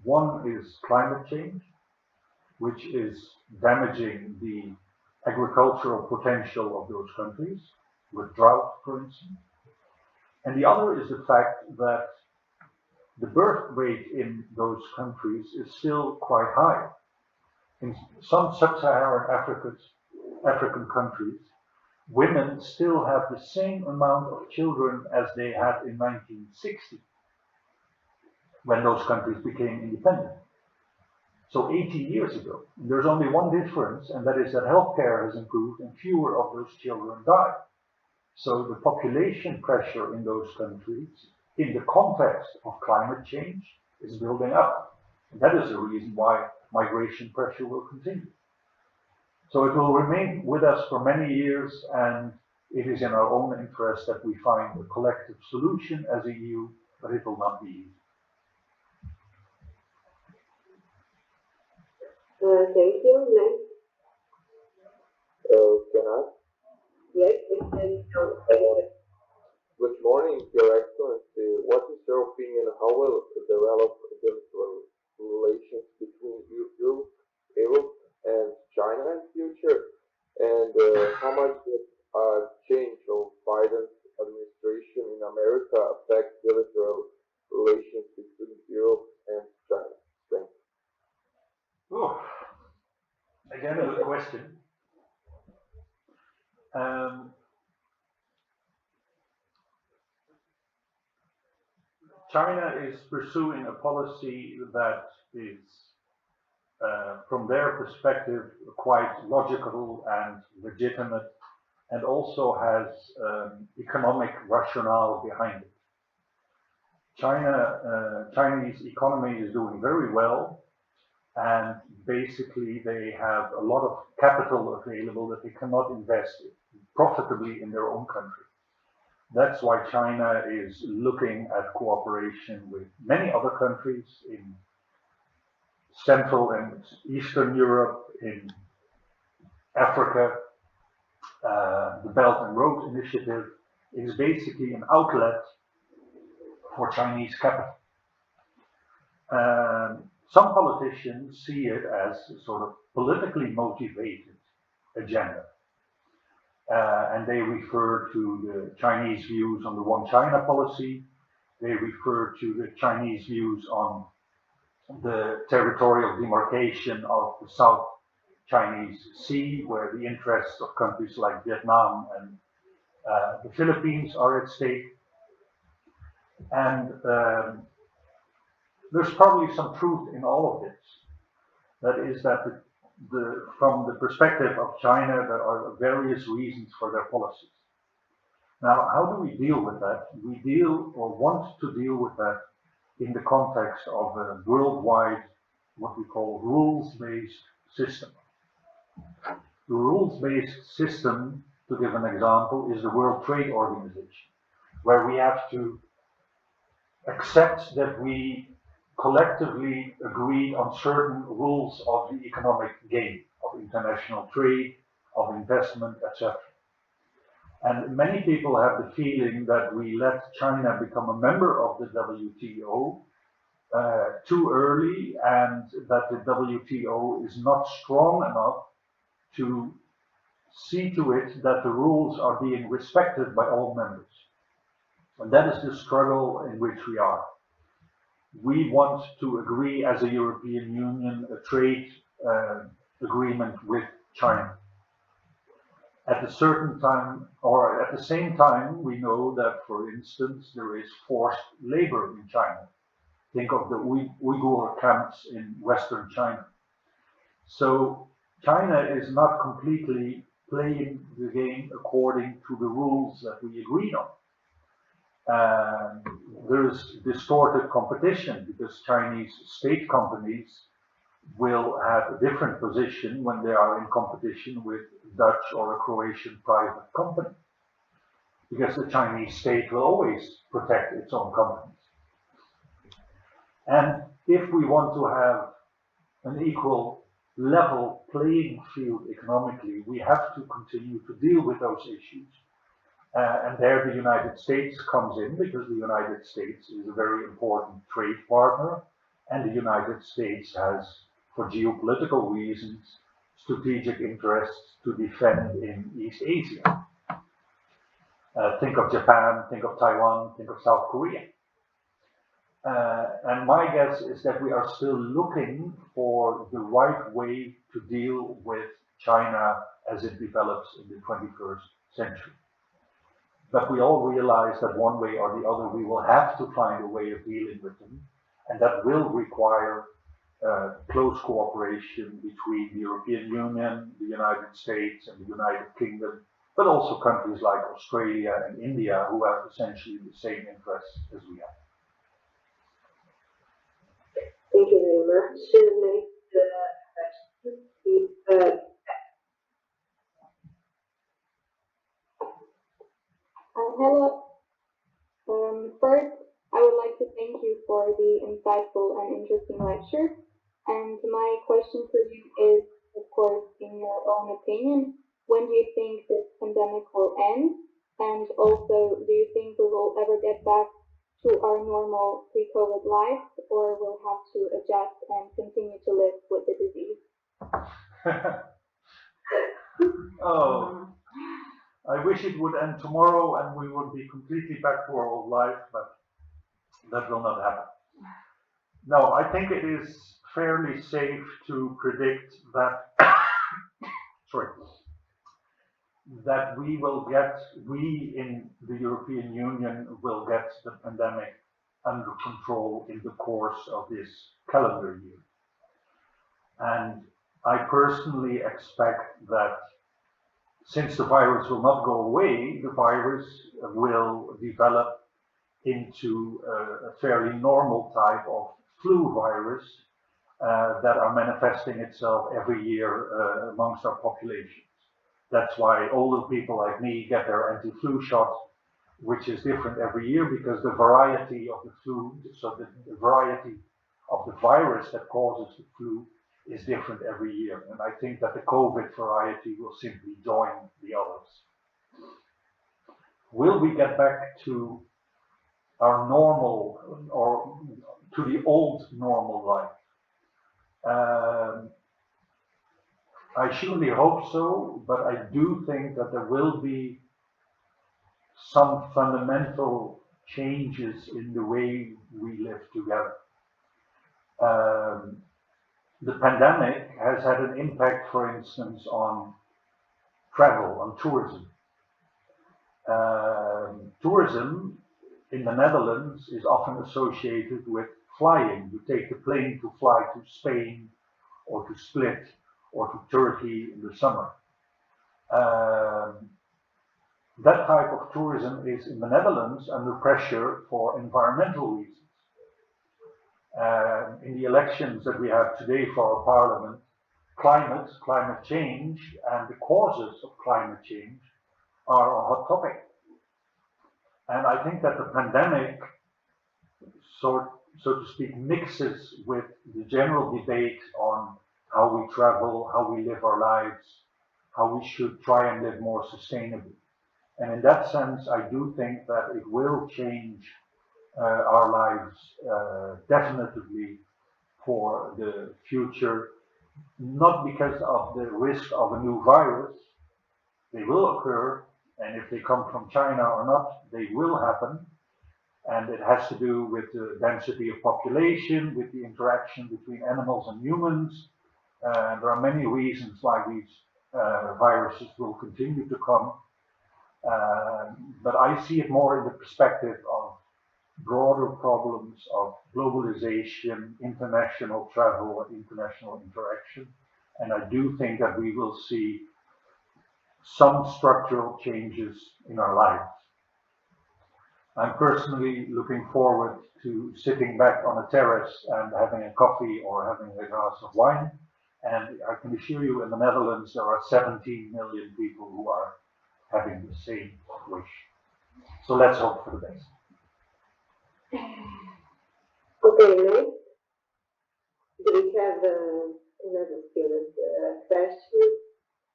B: One is climate change, which is damaging the agricultural potential of those countries, with drought, for instance. And the other is the fact that the birth rate in those countries is still quite high. In some sub-Saharan African countries, women still have the same amount of children as they had in 1960, when those countries became independent. So 80 years ago. There's only one difference, and that is that healthcare has improved and fewer of those children die. So the population pressure in those countries, in the context of climate change, is building up. And that is the reason why migration pressure will continue. So it will remain with us for many years, and it is in our own interest that we find a collective solution as a EU, but it will not be easy.
A: Thank you. Next.
C: Can I?
A: Yes, it's
C: Good morning, Your Excellency. What is your opinion? How will develop the relations between Europe and China in future? And how much
B: Again, a good question. China is pursuing a policy that is, from their perspective, quite logical and legitimate, and also has economic rationale behind it. Chinese economy is doing very well, and basically they have a lot of capital available that they cannot invest profitably in their own country. That's why China is looking at cooperation with many other countries in Central and Eastern Europe, in Africa. The Belt and Road Initiative is basically an outlet for Chinese capital. Some politicians see it as a sort of politically motivated agenda. And they refer to the Chinese views on the One China policy. They refer to the Chinese views on the territorial demarcation of the South Chinese Sea, where the interests of countries like Vietnam and the Philippines are at stake. And there's probably some truth in all of this. That is that from the perspective of China, there are various reasons for their policies. Now, how do we deal with that? We deal, or want to deal with that, in the context of a worldwide, what we call rules-based system. The rules-based system, to give an example, is the World Trade Organization, where we have to accept that we collectively agree on certain rules of the economic game, of international trade, of investment, etc. And many people have the feeling that we let China become a member of the WTO too early, and that the WTO is not strong enough to see to it that the rules are being respected by all members. And that is the struggle in which we are. We want to agree as a European Union a trade agreement with China. At a certain time, or at the same time, we know that, for instance, there is forced labor in China. Think of the Uyghur camps in Western China. So China is not completely playing the game according to the rules that we agreed on. There's distorted competition because Chinese state companies will have a different position when they are in competition with Dutch or a Croatian private company, because the Chinese state will always protect its own companies. And if we want to have an equal level playing field economically, we have to continue to deal with those issues. And there the United States comes in, because the United States is a very important trade partner, and the United States has, for geopolitical reasons, strategic interests to defend in East Asia. Think of Japan, think of Taiwan, think of South Korea. And my guess is that we are still looking for the right way to deal with China as it develops in the 21st century. But we all realize that one way or the other we will have to find a way of dealing with them, and that will require close cooperation between the European Union, the United States, and the United Kingdom, but also countries like Australia and India, who have essentially the same interests as we have.
A: Thank you very much. Next question is
E: Hello. First, I would like to thank you for the insightful and interesting lecture. And my question for you is, of course, in your own opinion, when do you think this pandemic will end? And also, do you think we will ever get back to our normal pre-COVID life, or we'll have to adjust and continue to live with the disease?
B: Oh, I wish it would end tomorrow and we would be completely back to our old life, but that will not happen. No, I think it is fairly safe to predict that that we in the European Union will get the pandemic under control in the course of this calendar year. And I personally expect that since the virus will not go away, the virus will develop into a fairly normal type of flu virus that are manifesting itself every year amongst our populations. That's why older people like me get their anti-flu shot, which is different every year because the variety of the flu, so the variety of the virus that causes the flu is different every year. And I think that the COVID variety will simply join the others. Will we get back to our normal or to the old normal life? I surely hope so, but I do think that there will be some fundamental changes in the way we live together. The pandemic has had an impact, for instance, on travel, on tourism. Tourism in the Netherlands is often associated with flying. You take the plane to fly to Spain or to Split or to Turkey in the summer. That type of tourism is in the Netherlands under pressure for environmental reasons. In the elections that we have today for our parliament, climate change and the causes of climate change are a hot topic. And I think that the pandemic, so to speak, mixes with the general debate on how we travel, how we live our lives, how we should try and live more sustainably. And in that sense, I do think that it will change our lives definitively for the future, not because of the risk of a new virus. They will occur, and if they come from China or not, they will happen. And it has to do with the density of population, with the interaction between animals and humans. There are many reasons why these viruses will continue to come. But I see it more in the perspective of broader problems of globalization, international travel, and international interaction. And I do think that we will see some structural changes in our lives. I'm personally looking forward to sitting back on a terrace and having a coffee or having a glass of wine. And I can assure you in the Netherlands there are 17 million people who are having the same wish. So let's hope for the best.
A: Okay, next. Do we have another student question?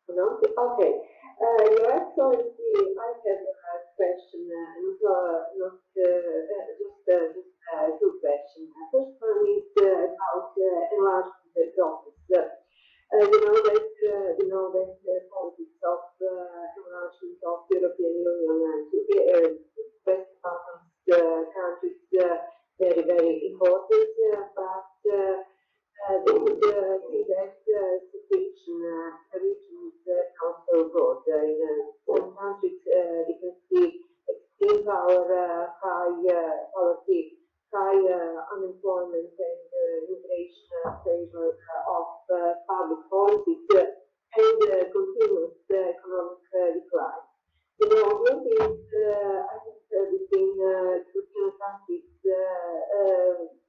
A: No? Okay. Your Excellency, I have a question, not just two questions. First one is about enlargement office. You know that politics of enlargement of European Union to West Balkans countries very, very important, but we would see that situation, the region is not so good. In some countries, we can see extreme power, high poverty, high unemployment, and immigration favor of public policies, and continuous economic decline. You know, one is, I think, between European countries,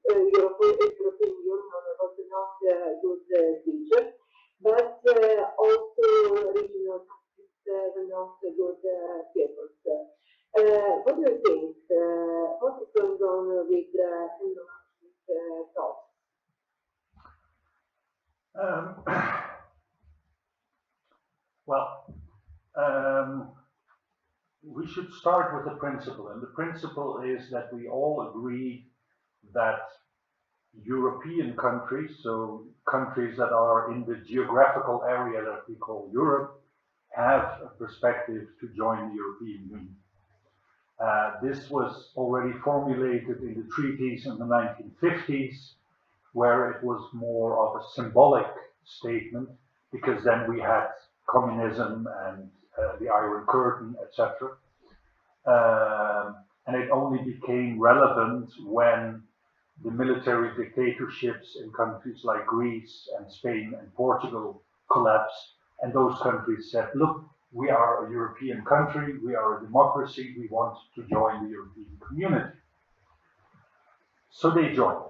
A: European Union was not a good teacher, but also regional countries were not good pupils. What do you think? What is going on with enlargement talks?
B: We should start with the principle, and the principle is that we all agree that European countries, so countries that are in the geographical area that we call Europe, have a perspective to join the European Union. This was already formulated in the treaties in the 1950s, where it was more of a symbolic statement, because then we had communism and the Iron Curtain, etc. And it only became relevant when the military dictatorships in countries like Greece and Spain and Portugal collapsed, and those countries said, look, we are a European country, we are a democracy, we want to join the European community. So they joined.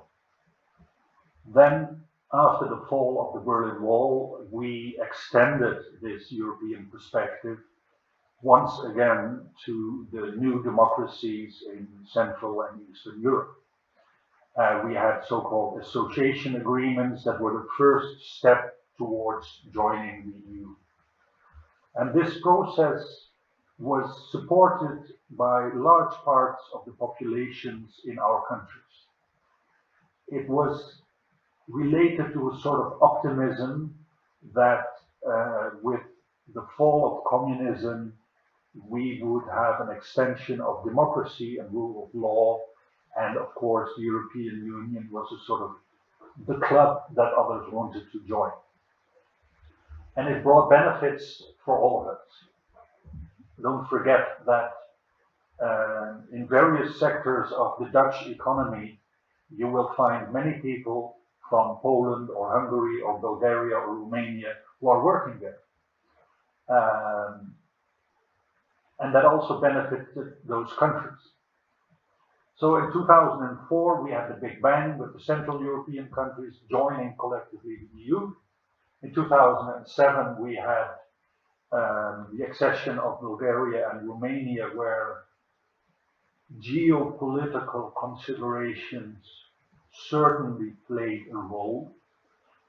B: Then, after the fall of the Berlin Wall, we extended this European perspective once again to the new democracies in Central and Eastern Europe. We had so-called association agreements that were the first step towards joining the EU. And this process was supported by large parts of the populations in our countries. It was related to a sort of optimism that with the fall of communism, we would have an extension of democracy and rule of law. And of course, the European Union was a sort of the club that others wanted to join. And it brought benefits for all of us. Don't forget that in various sectors of the Dutch economy, you will find many people from Poland or Hungary or Bulgaria or Romania who are working there. And that also benefited those countries. So in 2004, we had the Big Bang with the Central European countries joining collectively the EU. In 2007, we had the accession of Bulgaria and Romania, where geopolitical considerations certainly played a role,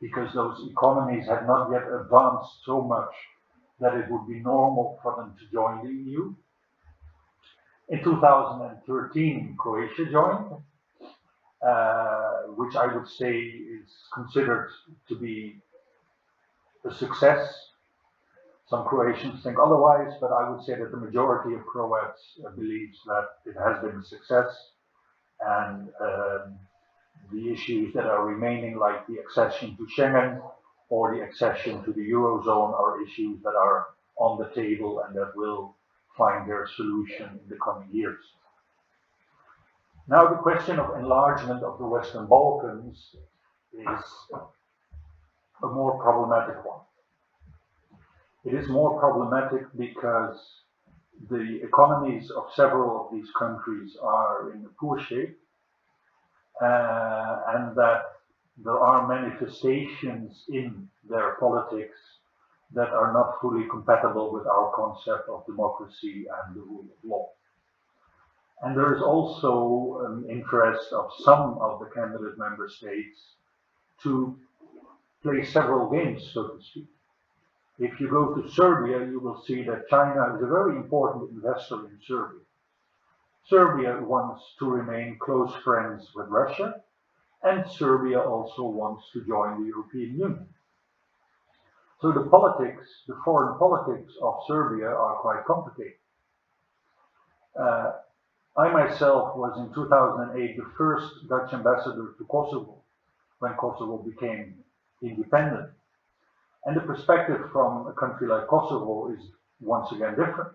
B: because those economies had not yet advanced so much that it would be normal for them to join the EU. In 2013, Croatia joined, which I would say is considered to be a success. Some Croatians think otherwise, but I would say that the majority of Croats believes that it has been a success, and the issues that are remaining, like the accession to Schengen or the accession to the Eurozone, are issues that are on the table and that will find their solution in the coming years. Now, the question of enlargement of the Western Balkans is a more problematic one. It is more problematic because the economies of several of these countries are in a poor shape, and that there are manifestations in their politics that are not fully compatible with our concept of democracy and the rule of law. And there is also an interest of some of the candidate member states to play several games, so to speak. If you go to Serbia, you will see that China is a very important investor in Serbia. Serbia wants to remain close friends with Russia, and Serbia also wants to join the European Union. So the politics, the foreign politics of Serbia are quite complicated. I myself was in 2008 the first Dutch ambassador to Kosovo when Kosovo became independent. And the perspective from a country like Kosovo is once again different.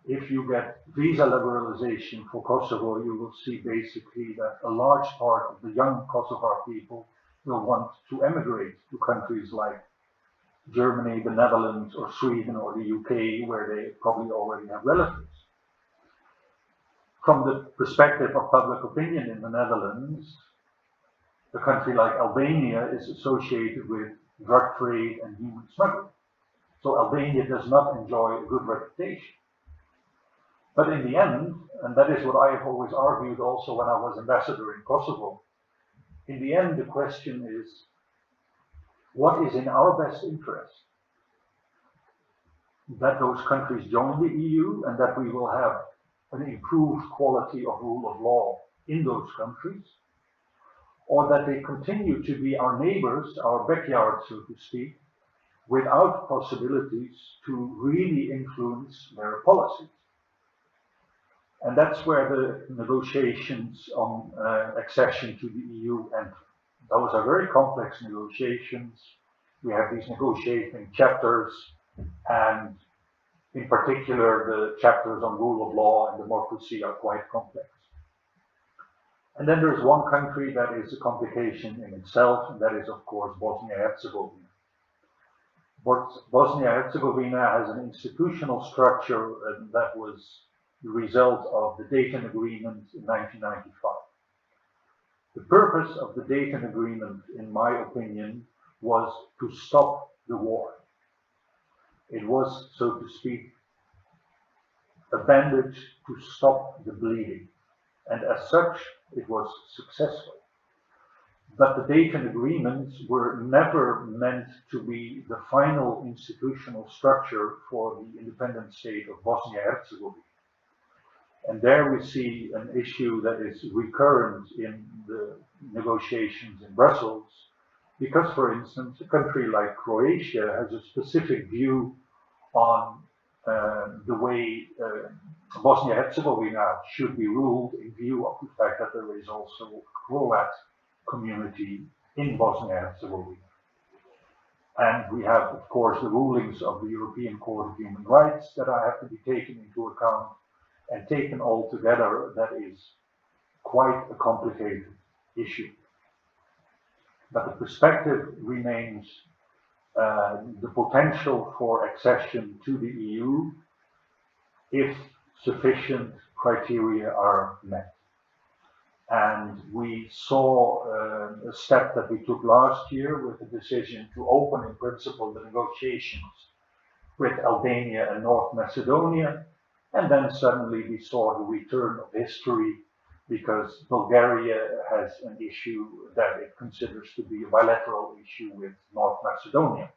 B: If you get visa liberalization for Kosovo, you will see basically that a large part of the young Kosovar people will want to emigrate to countries like Germany, the Netherlands, or Sweden, or the UK, where they probably already have relatives. From the perspective of public opinion in the Netherlands, a country like Albania is associated with drug trade and human smuggling. So Albania does not enjoy a good reputation. But in the end, and that is what I have always argued also when I was ambassador in Kosovo, in the end the question is, what is in our best interest? That those countries join the EU and that we will have an improved quality of rule of law in those countries, or that they continue to be our neighbors, our backyard, so to speak, without possibilities to really influence their policies. And that's where the negotiations on accession to the EU enter. Those are very complex negotiations. We have these negotiating chapters And in particular, the chapters on rule of law and democracy are quite complex. And then there's one country that is a complication in itself, and that is, of course, Bosnia-Herzegovina. Bosnia-Herzegovina has an institutional structure that was the result of the Dayton Agreement in 1995. The purpose of the Dayton Agreement, in my opinion, was to stop the war. It was, so to speak, a bandage to stop the bleeding. And as such, it was successful. But the Dayton agreements were never meant to be the final institutional structure for the independent state of Bosnia-Herzegovina. And there we see an issue that is recurrent in the negotiations in Brussels, because, for instance, a country like Croatia has a specific view on the way Bosnia-Herzegovina should be ruled, in view of the fact that there is also a Croat community in Bosnia-Herzegovina. And we have, of course, the rulings of the European Court of Human Rights that have to be taken into account, and taken all together, that is quite a complicated issue. But the perspective remains the potential for accession to the EU if sufficient criteria are met. And we saw a step that we took last year with the decision to open in principle the negotiations with Albania and North Macedonia. And then suddenly we saw the return of history, because Bulgaria has an issue that it considers to be a bilateral issue with North Macedonia.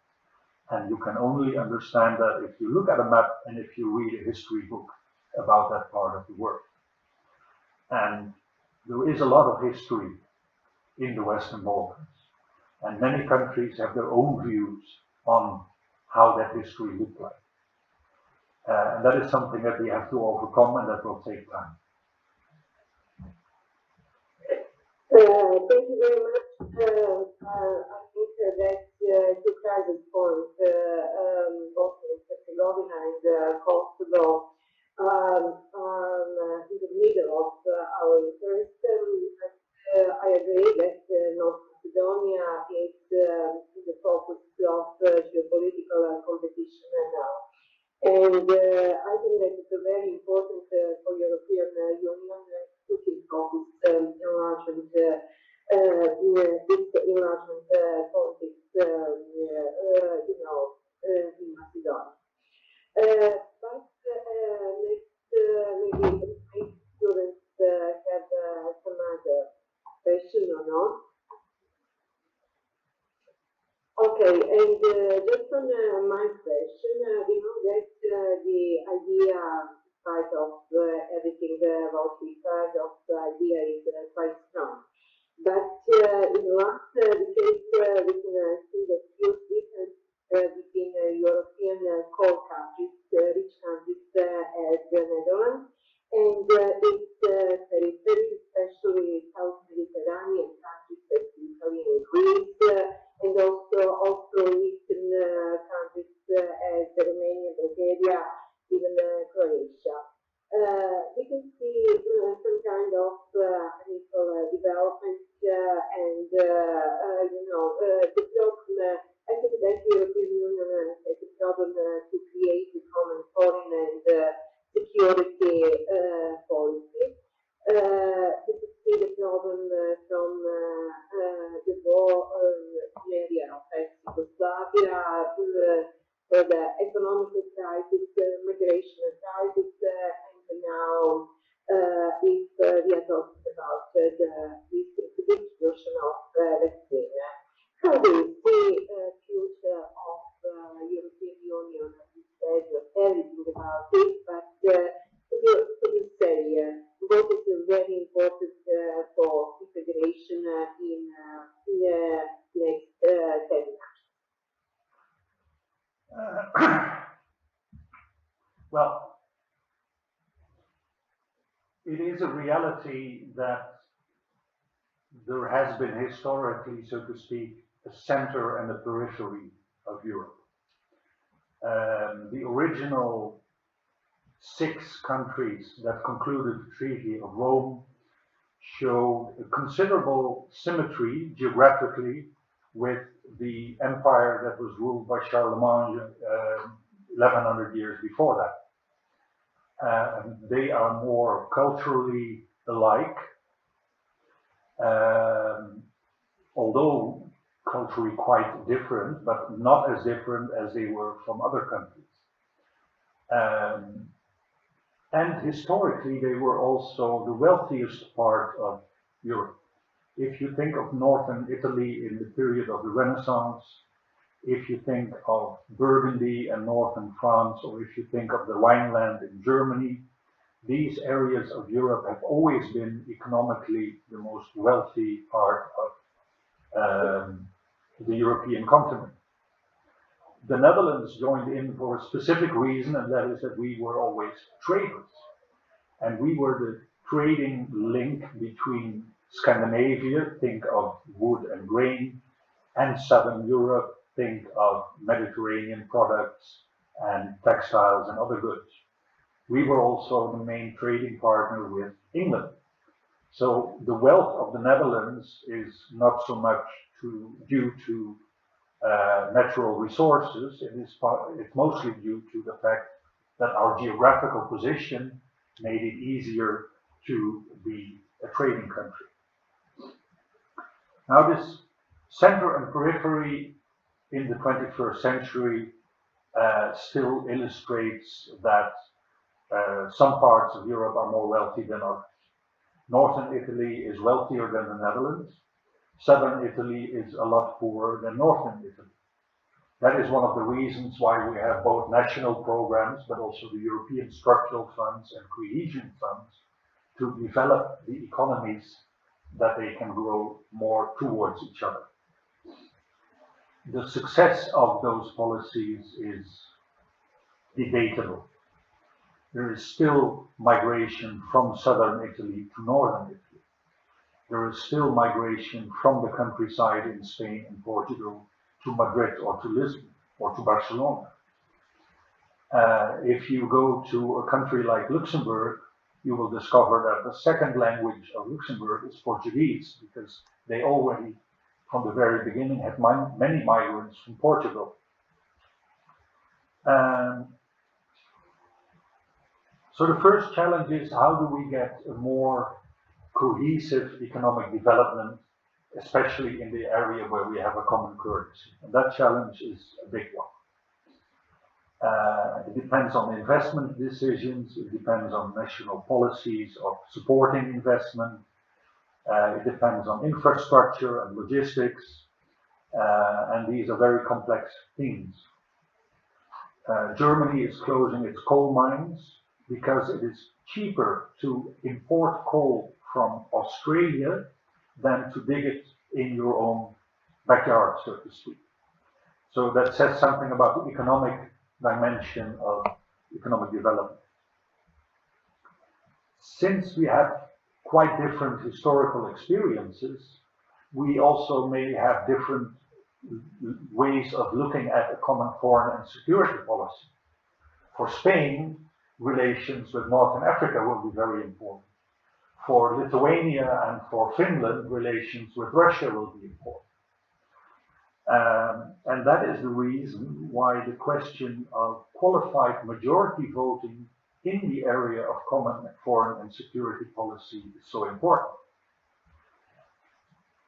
B: And you can only understand that if you look at a map and if you read a history book about that part of the world. And there is a lot of history in the Western Balkans, and many countries have their own views on how that history looked like. And that is something that we have to overcome, and that will take time.
A: Thank you very much. I think that two crisis points, Bosnia and Herzegovina and Kosovo, in the middle of our interest. I agree that North Macedonia is the focus of geopolitical competition now. And I think that it's very important for European Union to keep focus enlargement, its enlargement politics, in Macedonia. But let's maybe students have some other question or not. Okay, and just on my question, we know that the idea, in spite of everything about the side of the idea, is quite strong. But in the last decade, we can see that huge difference between European core countries, rich countries as the Netherlands, and its periphery, especially South Mediterranean countries like Italy and Greece, and also eastern countries as Romania, Bulgaria, even Croatia. We can see some kind of unequal development, and the problem. I think that the European Union has a problem to create a common foreign and security policy. We could see the problem from the war area of Yugoslavia, the economic crisis, migration crisis, and now if we are talking about the distribution of vaccine. How do you see the future of European Union? You said everything about it, but could you say what is very important for integration in the next 10 years?
B: Well, it is a reality that there has been historically, so to speak, a center and a periphery of Europe. The original 6 countries that concluded the Treaty of Rome showed a considerable symmetry geographically with the empire that was ruled by Charlemagne 1100 years before that. They are more culturally alike, although culturally quite different, but not as different as they were from other countries. And historically, they were also the wealthiest part of Europe. If you think of northern Italy in the period of the Renaissance, if you think of Burgundy and northern France, or if you think of the Rhineland in Germany, these areas of Europe have always been economically the most wealthy part of the European continent. The Netherlands joined in for a specific reason, and that is that we were always traders. And we were the trading link between Scandinavia, think of wood and grain, and Southern Europe, think of Mediterranean products and textiles and other goods. We were also the main trading partner with England. So the wealth of the Netherlands is not so much due to natural resources. It's mostly due to the fact that our geographical position made it easier to be a trading country. Now, this center and periphery in the 21st century still illustrates that some parts of Europe are more wealthy than others. Northern Italy is wealthier than the Netherlands. Southern Italy is a lot poorer than Northern Italy. That is one of the reasons why we have both national programs, but also the European structural funds and cohesion funds to develop the economies that they can grow more towards each other. The success of those policies is debatable. There is still migration from southern Italy to northern Italy. There is still migration from the countryside in Spain and Portugal to Madrid or to Lisbon or to Barcelona. If you go to a country like Luxembourg, you will discover that the second language of Luxembourg is Portuguese, because they already, from the very beginning, had many migrants from Portugal. So the first challenge is, how do we get a more cohesive economic development, especially in the area where we have a common currency? And that challenge is a big one. It depends on investment decisions, it depends on national policies of supporting investment, it depends on infrastructure and logistics, and these are very complex themes. Germany is closing its coal mines because it is cheaper to import coal from Australia than to dig it in your own backyard, so to speak. So that says something about the economic dimension of economic development. Since we have quite different historical experiences, we also may have different ways of looking at a common foreign and security policy. For Spain, relations with Northern Africa will be very important. For Lithuania and for Finland, relations with Russia will be important. And that is the reason why the question of qualified majority voting in the area of common foreign and security policy is so important.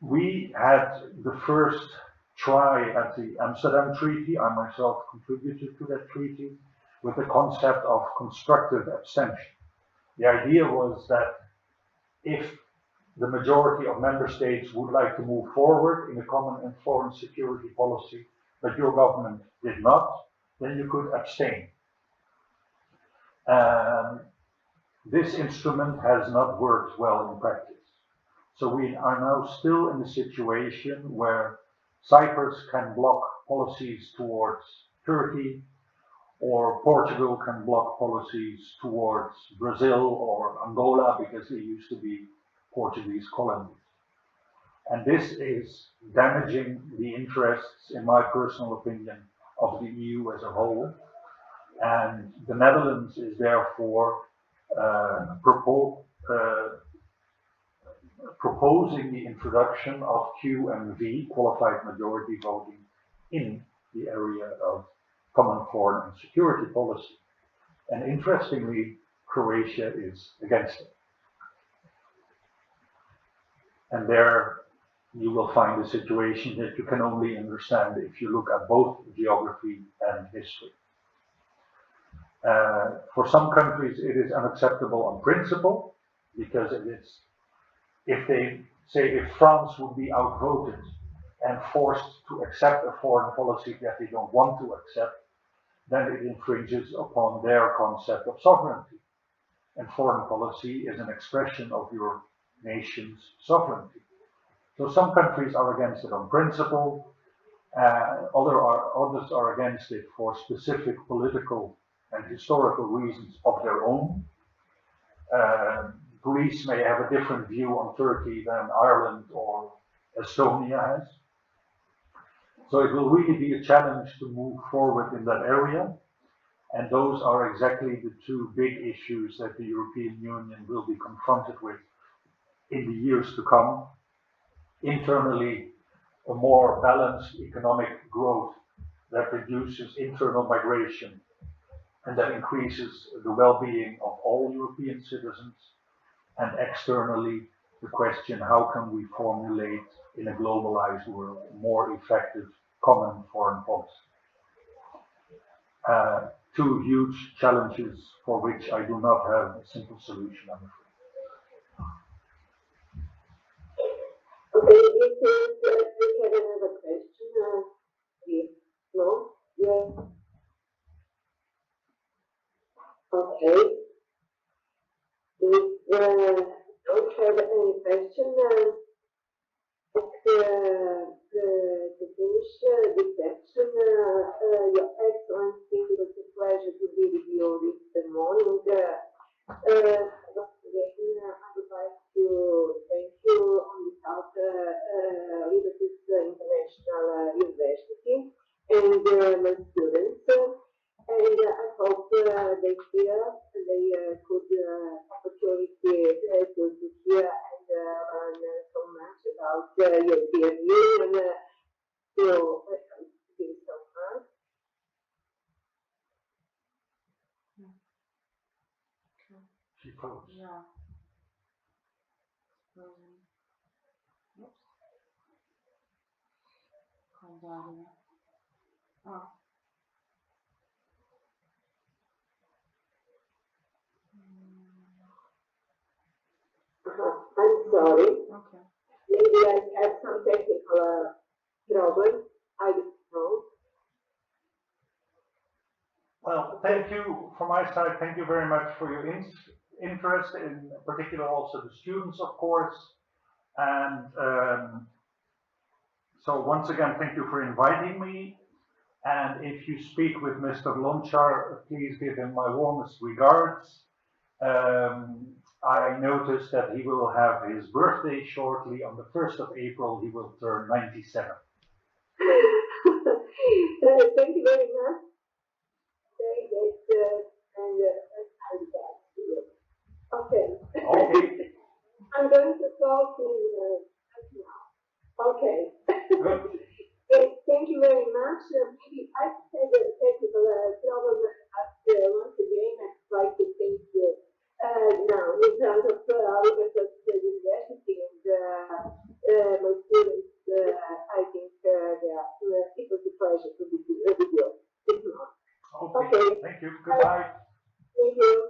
B: We had the first try at the Amsterdam Treaty. I myself contributed to that treaty with the concept of constructive abstention. The idea was that if the majority of member states would like to move forward in a common and foreign security policy, but your government did not, then you could abstain. This instrument has not worked well in practice. So we are now still in a situation where Cyprus can block policies towards Turkey, or Portugal can block policies towards Brazil or Angola, because they used to be Portuguese colonies. And this is damaging the interests, in my personal opinion, of the EU as a whole. And the Netherlands is therefore proposing the introduction of QMV, qualified majority voting, in the area of common foreign and security policy. And interestingly, Croatia is against it. And there you will find a situation that you can only understand if you look at both geography and history. For some countries it is unacceptable on principle, because it is, if France would be outvoted and forced to accept a foreign policy that they don't want to accept, then it infringes upon their concept of sovereignty. And foreign policy is an expression of your nation's sovereignty. So some countries are against it on principle, others are against it for specific political and historical reasons of their own. Greece may have a different view on Turkey than Ireland or Estonia has. So it will really be a challenge to move forward in that area. And those are exactly the two big issues that the European Union will be confronted with in the years to come. Internally, a more balanced economic growth that reduces internal migration and that increases the well-being of all European citizens. And externally, the question, how can we formulate in a globalized world a more effective common foreign policy? Two huge challenges for which I do not have a simple solution, I'm afraid.
A: Okay, it is, we have another question. Yes, no? Yes. Okay. If don't have any question, to finish this section, Your Excellency, it was a pleasure to be with you this morning. Once again, I would like to thank you on behalf of Libertas International University and my students. And I hope they could opportunity to hear and learn so much about European Union. So thank you so much.
B: She froze.
F: Yeah. Oops. Calm down here. Oh.
A: I'm sorry.
F: Okay.
A: Maybe I had some technical problem. I don't know.
B: Well, thank you from my side. Thank you very much for your interest, in particular also the students, of course. And so once again, thank you for inviting me. And if you speak with Mr. Lonchar, please give him my warmest regards. I noticed that he will have his birthday shortly. On the 1st of April, he will turn 97.
A: Thank you very much. Very good, and I'm back to you. Okay.
B: Okay.
A: I'm going to talk in now. Okay.
B: Good.
A: Thank you very much. Maybe I had a technical problem, but once again, I'd like to thank you now in terms of Libertas University and my students. I think it was a pleasure to be with you.
B: Okay. Thank you. Goodbye.
A: Thank you.